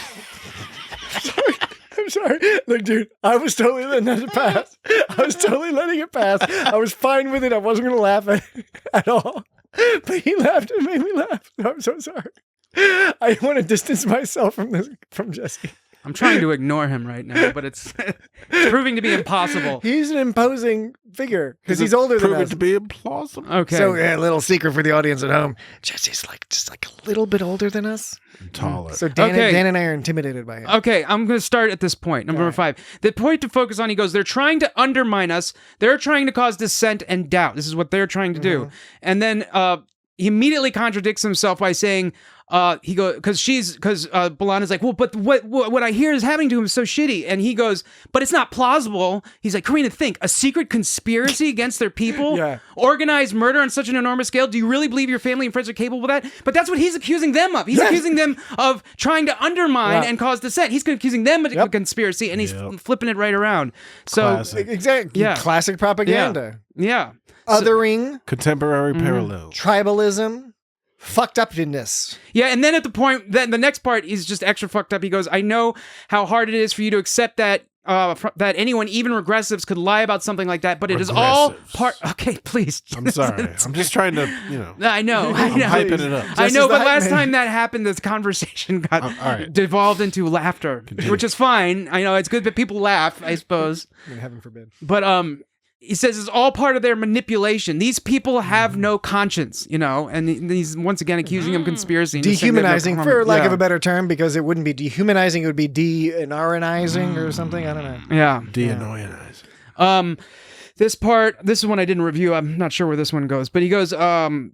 I'm sorry. Look, dude, I was totally letting it pass. I was fine with it. I wasn't going to laugh at all. But he laughed and made me laugh. I'm so sorry. I want to distance myself from Jesse. I'm trying to ignore him right now, but it's proving to be impossible. He's an imposing figure because he's older than us. Proving to be implausible. Okay. So, a little secret for the audience at home. Jesse's just a little bit older than us. Taller. So Dan and I are intimidated by him. Okay, I'm going to start at this point. Number 5. The point to focus on, he goes, they're trying to undermine us. They're trying to cause dissent and doubt. This is what they're trying to do. And then he immediately contradicts himself by saying, because B'Elanna's like, well, but what I hear is happening to him is so shitty. And he goes, but it's not plausible. He's like, Karina, think, a secret conspiracy against their people? Organized murder on such an enormous scale? Do you really believe your family and friends are capable of that? But that's what he's accusing them of. He's accusing them of trying to undermine and cause dissent. He's accusing them of a conspiracy, and he's flipping it right around. So exactly. Yeah. Classic propaganda. Yeah. Othering. Contemporary parallel. Tribalism. Fucked upness. Yeah, and then at the point, then the next part is just extra fucked up. He goes, I know how hard it is for you to accept that that anyone, even regressives, could lie about something like that, but it is all part. Okay, please. I'm sorry. I'm just trying to, I know. I'm hyping it up. I know, but last time that happened, this conversation got devolved into laughter, which is fine. I know it's good that people laugh, I suppose. Heaven forbid. But he says it's all part of their manipulation. These people have no conscience, you know, and he's once again accusing him of conspiracy. Dehumanizing, for lack of a better term, because it wouldn't be dehumanizing, it would be de-annoyanizing or something. I don't know. Yeah. De-annoyanizing. This is one I didn't review. I'm not sure where this one goes, but he goes,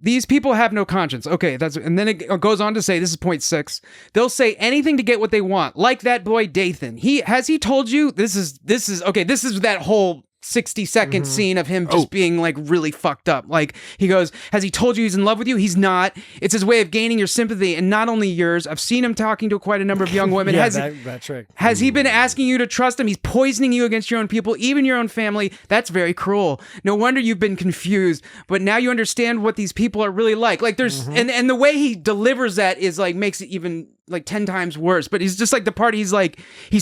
these people have no conscience. Okay, and then it goes on to say, this is point 6. They'll say anything to get what they want, like that boy Dathan. Has he told you this is that whole 60-second scene of him just being like really fucked up. Like he goes, has he told you he's in love with you? He's not. It's his way of gaining your sympathy, and not only yours. I've seen him talking to quite a number of young women. that trick. Has he been asking you to trust him? He's poisoning you against your own people, even your own family. That's very cruel. No wonder you've been confused, but now you understand what these people are really like. Like there's and the way he delivers that is like makes it even like 10 times worse. But he's just like the part he's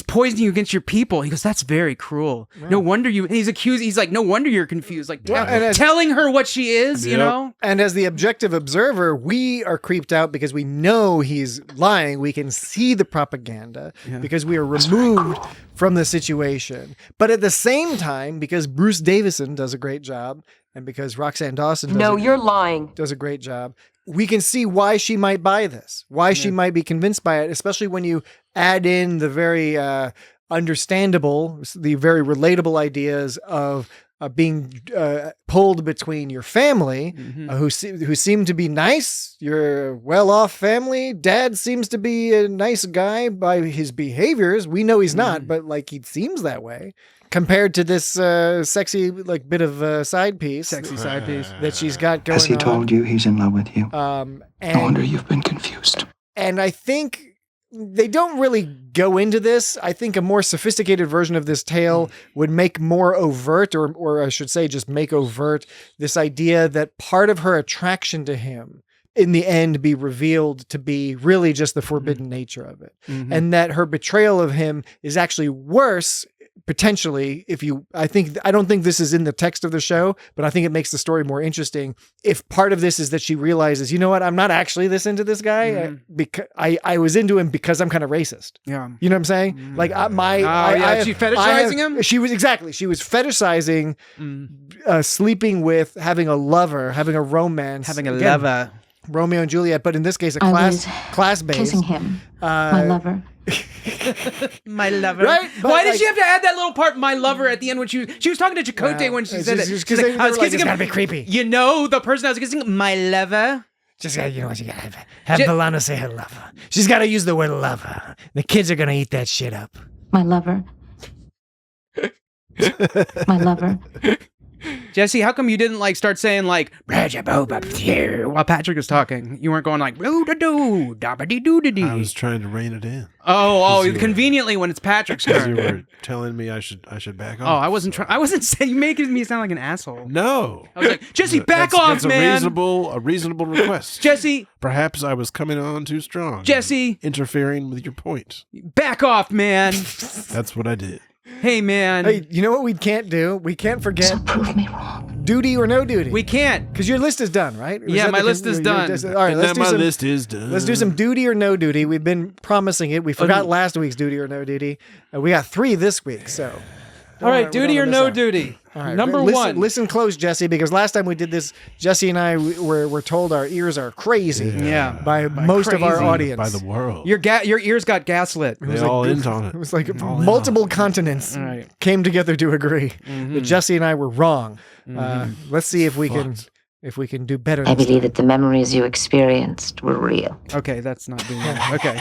poisoning you against your people. He goes, that's very cruel. Yeah. No wonder you. And he's like, no wonder you're confused. Like telling her what she is, you know. And as the objective observer, we are creeped out because we know he's lying. We can see the propaganda because we are removed from the situation. But at the same time, because Bruce Davison does a great job, and because Roxanne Dawson you're lying. Does a great job, we can see why she might buy this, why she might be convinced by it, especially when you add in the very understandable, the very relatable ideas of being pulled between your family, who seem to be nice, your well-off family. Dad seems to be a nice guy by his behaviors. We know he's not, but like he seems that way. Compared to this sexy like bit of side piece that she's got going on. Has he told you he's in love with you? No wonder you've been confused. And I think they don't really go into this. I think a more sophisticated version of this tale would make more overt, or I should say just make overt, this idea that part of her attraction to him in the end be revealed to be really just the forbidden nature of it. And that her betrayal of him is actually worse, potentially, I don't think this is in the text of the show, but I think it makes the story more interesting if part of this is that she realizes, you know what, I'm not actually this into this guy, because I was into him because I'm kind of racist. Yeah. You know what I'm saying? Like she's fetishizing him? She was fetishizing sleeping with, having a lover, having a romance. Having a lover. Romeo and Juliet, but in this case, class-based. Kissing him, my lover. My lover. Right? Why did she have to add that little part, my lover, at the end when she was talking to Chakotay when she said it? She's like, I was kissing him. It's gotta be creepy. You know, the person I was kissing, my lover. Just gotta, you know what, you gotta have Valana say her lover. She's gotta use the word lover. The kids are gonna eat that shit up. My lover. My lover. Jesse, how come you didn't like start saying like while Patrick was talking? You weren't going like I was trying to rein it in. Oh, conveniently when it's Patrick's turn. You were telling me I should back off. Oh, I wasn't trying. I wasn't saying. You're making me sound like an asshole. No, I was like, Jesse, back off, man. That's a reasonable request. Jesse, perhaps I was coming on too strong. Jesse, interfering with your point. Back off, man. That's what I did. Hey, man. Hey, you know what we can't do? We can't forget. So prove me wrong. Duty or no duty. We can't. Because your list is done, right? Yeah, my list is done. All right, list is done. Let's do some duty or no duty. We've been promising it. We forgot last week's duty or no duty. We got 3 this week, so. All right, duty or no duty. All right, Number 1. Listen close, Jesse, because last time we did this, Jesse and I were told our ears are crazy. Yeah. By most of our audience. By the world. Your ears got gaslit. They all in on it. It was like multiple continents came together to agree that Jesse and I were wrong. Let's see if we can do better. I believe that the memories you experienced were real. Okay, that's not being okay.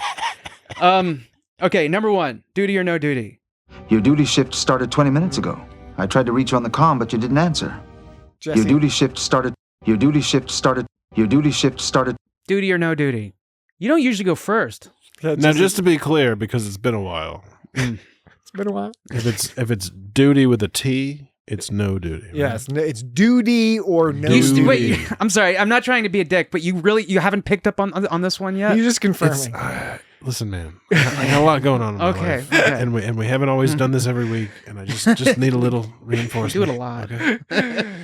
Okay, number 1, duty or no duty. Your duty shift started 20 minutes ago. I tried to reach you on the comm, but you didn't answer. Jesse. Your duty shift started. Duty or no duty. You don't usually go first. Now, just to be clear, because it's been a while. It's been a while. If it's duty with a T, it's no duty. Right? Yes, it's duty or no duty. Wait, I'm sorry. I'm not trying to be a dick, but you haven't picked up on this one yet? You just confirming. Listen, man, I got a lot going on in my life. Okay. And we haven't always done this every week, and I just need a little reinforcement. Do it a lot. Okay,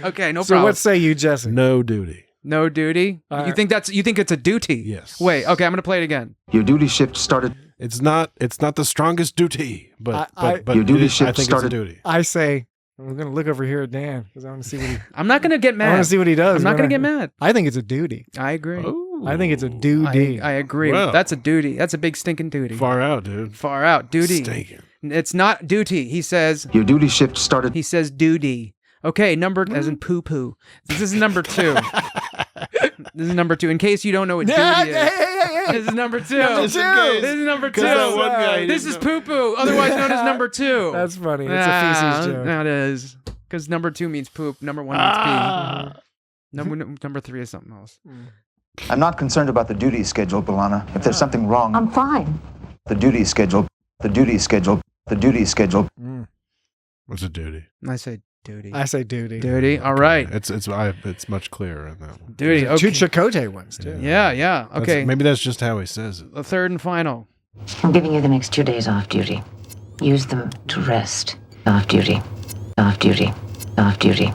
okay, no problem. So what say you, Jesse? No duty. No duty? You think it's a duty? Yes. Wait, okay, I'm gonna play it again. Your duty shift started. It's not the strongest duty, but your duty shift I think started. it's a duty. I say I'm gonna look over here at Dan because I want to see what he. I'm not gonna get mad. I want to see what he does. I'm not gonna get mad. I think it's a duty. I agree. Oh, I think it's a duty. I agree. Well. That's a duty. That's a big stinking duty. Far out, dude. Far out. Duty. Stinking. It's not duty. He says. Your duty shift started. He says duty. Okay, number as in poo poo. This is number 2. This is number 2. In case you don't know what duty is. This is number 2. Number 2. This is number 2. This is poo poo, otherwise known as number 2. That's funny. It's a feces joke. That is. Because number 2 means poop. Number 1 means pee. Number 3 is something else. I'm not concerned about the duty schedule, B'Elanna. If there's something wrong, I'm fine. the duty schedule, the duty schedule, the duty schedule. What's a duty? I say duty. I say duty. Duty. All right. It's much clearer in that one. Duty. Okay. Two Chakotay ones too. Yeah. Okay. Maybe that's just how he says it. The third and final. I'm giving you the next 2 days off duty. Use them to rest. Off duty. Off duty. Off duty.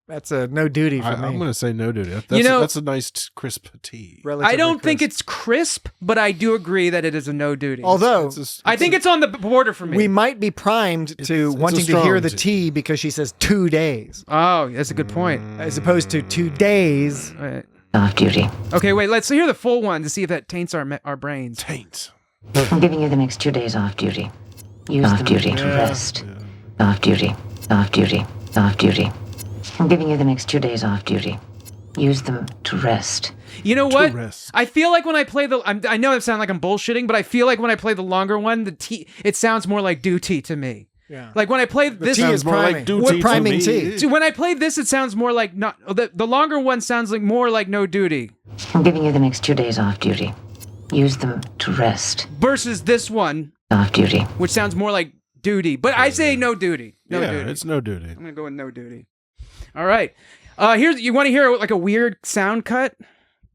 That's a no duty for me. I'm going to say no duty. That's, that's a nice crisp tea. I don't think it's crisp, but I do agree that it is a no duty. Although I think it's on the border for me. We might be primed to wanting to hear the tea because she says 2 days. Oh, that's a good point. As opposed to 2 days. Right. Off duty. Okay, wait. Let's hear the full one to see if that taints our brains. Taints. I'm giving you the next 2 days off duty. Use off duty to rest. Off duty. Off duty. Off duty. I'm giving you the next 2 days off duty. Use them to rest. You know what? I feel like when I play I know it sounds like I'm bullshitting, but I feel like when I play the longer one, it sounds more like duty to me. Yeah. Like when I play this, tea is priming. We're priming tea. When I play this, it sounds more like not. The longer one sounds like more like no duty. I'm giving you the next 2 days off duty. Use them to rest. Versus this one, off duty, which sounds more like duty. But I say no duty. No duty. It's no duty. I'm gonna go with no duty. All right. Here's you want to hear like a weird sound cut?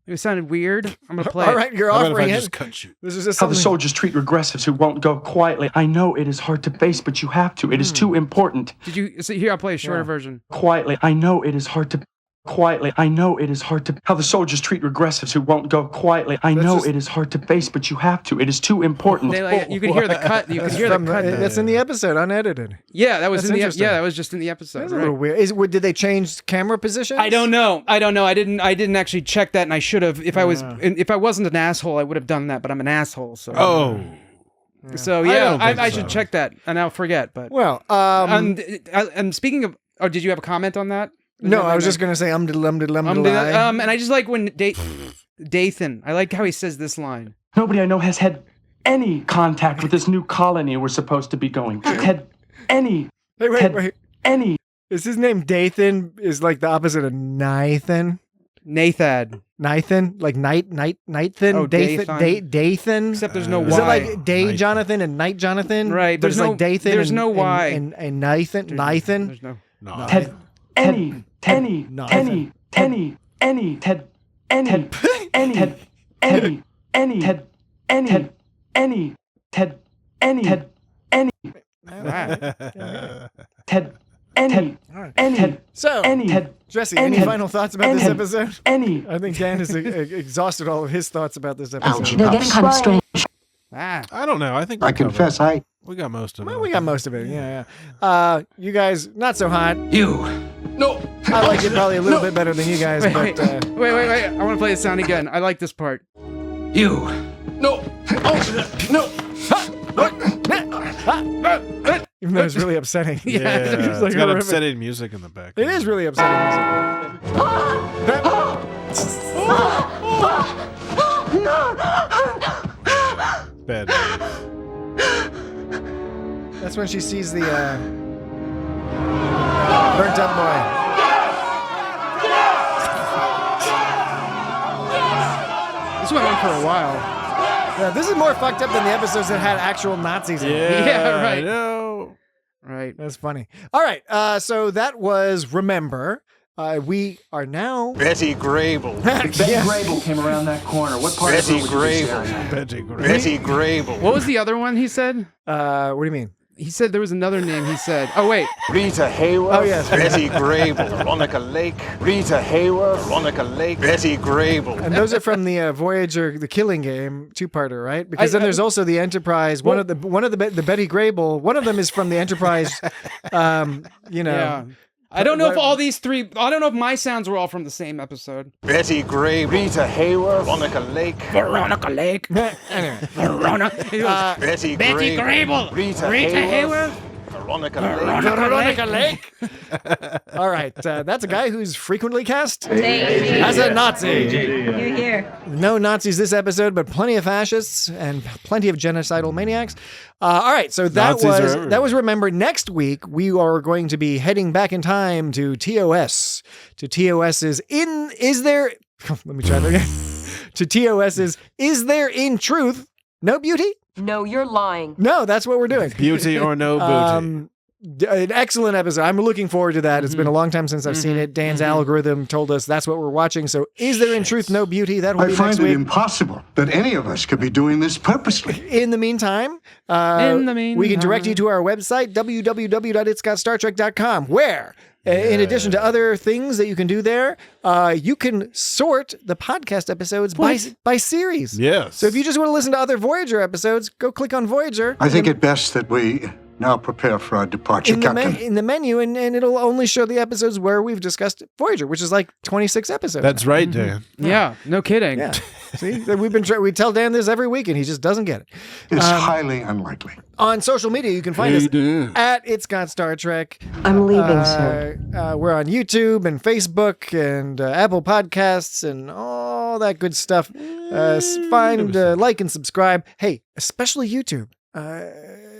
It sounded weird. I'm gonna play. All right, you're offering it. Just cut you. This is just How the soldiers treat regressives who won't go quietly. I know it is hard to face, but you have to. It is too important. Did you see here? I'll play a shorter version. Quietly. I know it is hard to. Quietly. I know it is hard to. How the soldiers treat regressives who won't go quietly. I know it is hard to face, but you have to. It is too important. You can hear the cut. You can hear the cut. That's in the episode, unedited. Yeah, that was in the that was just in the episode. That's a little weird. Did they change camera positions? I don't know. I didn't actually check that, and I should have. If I wasn't an asshole, I would have done that. But I'm an asshole. So. So yeah, I should check that, and I'll forget. But and speaking of, did you have a comment on that? No, I was just gonna say and I just like when Dathan. I like how he says this line. Nobody I know has had any contact with this new colony we're supposed to be going to. Had any. Wait. Any. Is his name Dathan? Is like the opposite of Nathan? Nathad. Nathan? Like Nathan? Oh, Dathan? Except there's no Y. Is it like Day Jonathan and Night Jonathan? Right. There's like Dathan. There's no Y. And Nathan? Nathan? There's no. Ted. Any. So, Jesse, any final thoughts about this episode? I think Dan has exhausted all of his thoughts about this episode. They're getting kind of strange. I don't know. I think I confess, we got most of it. Well, we got most of it. Yeah. You guys, not so hot. No. I like it probably a little bit better than you guys. Wait. Wait. I want to play the sound again. I like this part. No. Even though it's really upsetting. Yeah. It's like got upsetting music in the back. It is really upsetting music. Bad. That's when she sees the burnt up boy. This went on for a while. Yeah, this is more fucked up than the episodes that had actual Nazis in it. Yeah, right. I know. Right. That's funny. All right. So that was Remember. We are now Betty Grable. Betty Grable came around that corner. What part of it would you say? Betty Grable. What was the other one he said? What do you mean? He said there was another name. He said, oh, wait. Rita Hayworth, Oh, yes. Betty Grable, Veronica Lake, Rita Hayworth, Veronica Lake, Betty Grable. And those are from the Voyager, the Killing Game two-parter, right? Because then there's also the Enterprise. One of the Betty Grable. One of them is from the Enterprise. Yeah. I don't know if all these three. I don't know if my sounds were all from the same episode. Betty Grable, Rita Hayworth, Veronica Lake. Veronica Lake. Anyway. Betty Grable. Rita Hayworth. Veronica Lake. All right, that's a guy who's frequently cast as a Nazi. You're here. No Nazis this episode, but plenty of fascists and plenty of genocidal maniacs. All right, so that was Remember. Next week we are going to be heading back in time to TOS. To TOS's Is there in truth no beauty? No, you're lying. No, that's what we're doing. Beauty or no booty. An excellent episode. I'm looking forward to that. It's been a long time since I've seen it. Dan's algorithm told us that's what we're watching. So is there in truth no beauty? That will be next week. I find it impossible that any of us could be doing this purposely. In the meantime, we can direct you to our website, www.itsgotstartrek.com, where in addition to other things that you can do there, you can sort the podcast episodes by series. Yes. So if you just want to listen to other Voyager episodes, go click on Voyager. I think it best that we now prepare for our departure, Captain. In the menu, and it'll only show the episodes where we've discussed Voyager, which is like 26 episodes. That's right, Dan. Yeah, no kidding. Yeah. See, we tell Dan this every week, and he just doesn't get it. It's highly unlikely. On social media, you can find us at It's Got Star Trek. I'm leaving, sir. We're on YouTube and Facebook and Apple Podcasts and all that good stuff. Like, and subscribe. Hey, especially YouTube.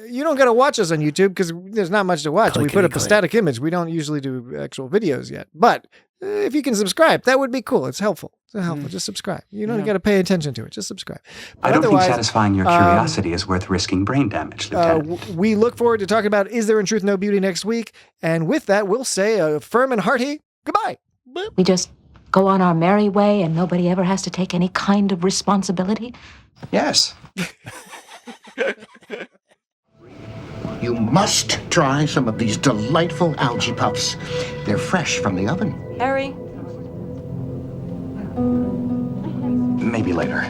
You don't got to watch us on YouTube because there's not much to watch. We put up a static image. We don't usually do actual videos yet. But if you can subscribe, that would be cool. It's helpful. Just subscribe. You don't got to pay attention to it. Just subscribe. But I don't think satisfying your curiosity is worth risking brain damage, Lieutenant. We look forward to talking about Is There in Truth No Beauty next week. And with that, we'll say a firm and hearty goodbye. We just go on our merry way and nobody ever has to take any kind of responsibility? Yes. You must try some of these delightful algae puffs. They're fresh from the oven. Harry? Maybe later.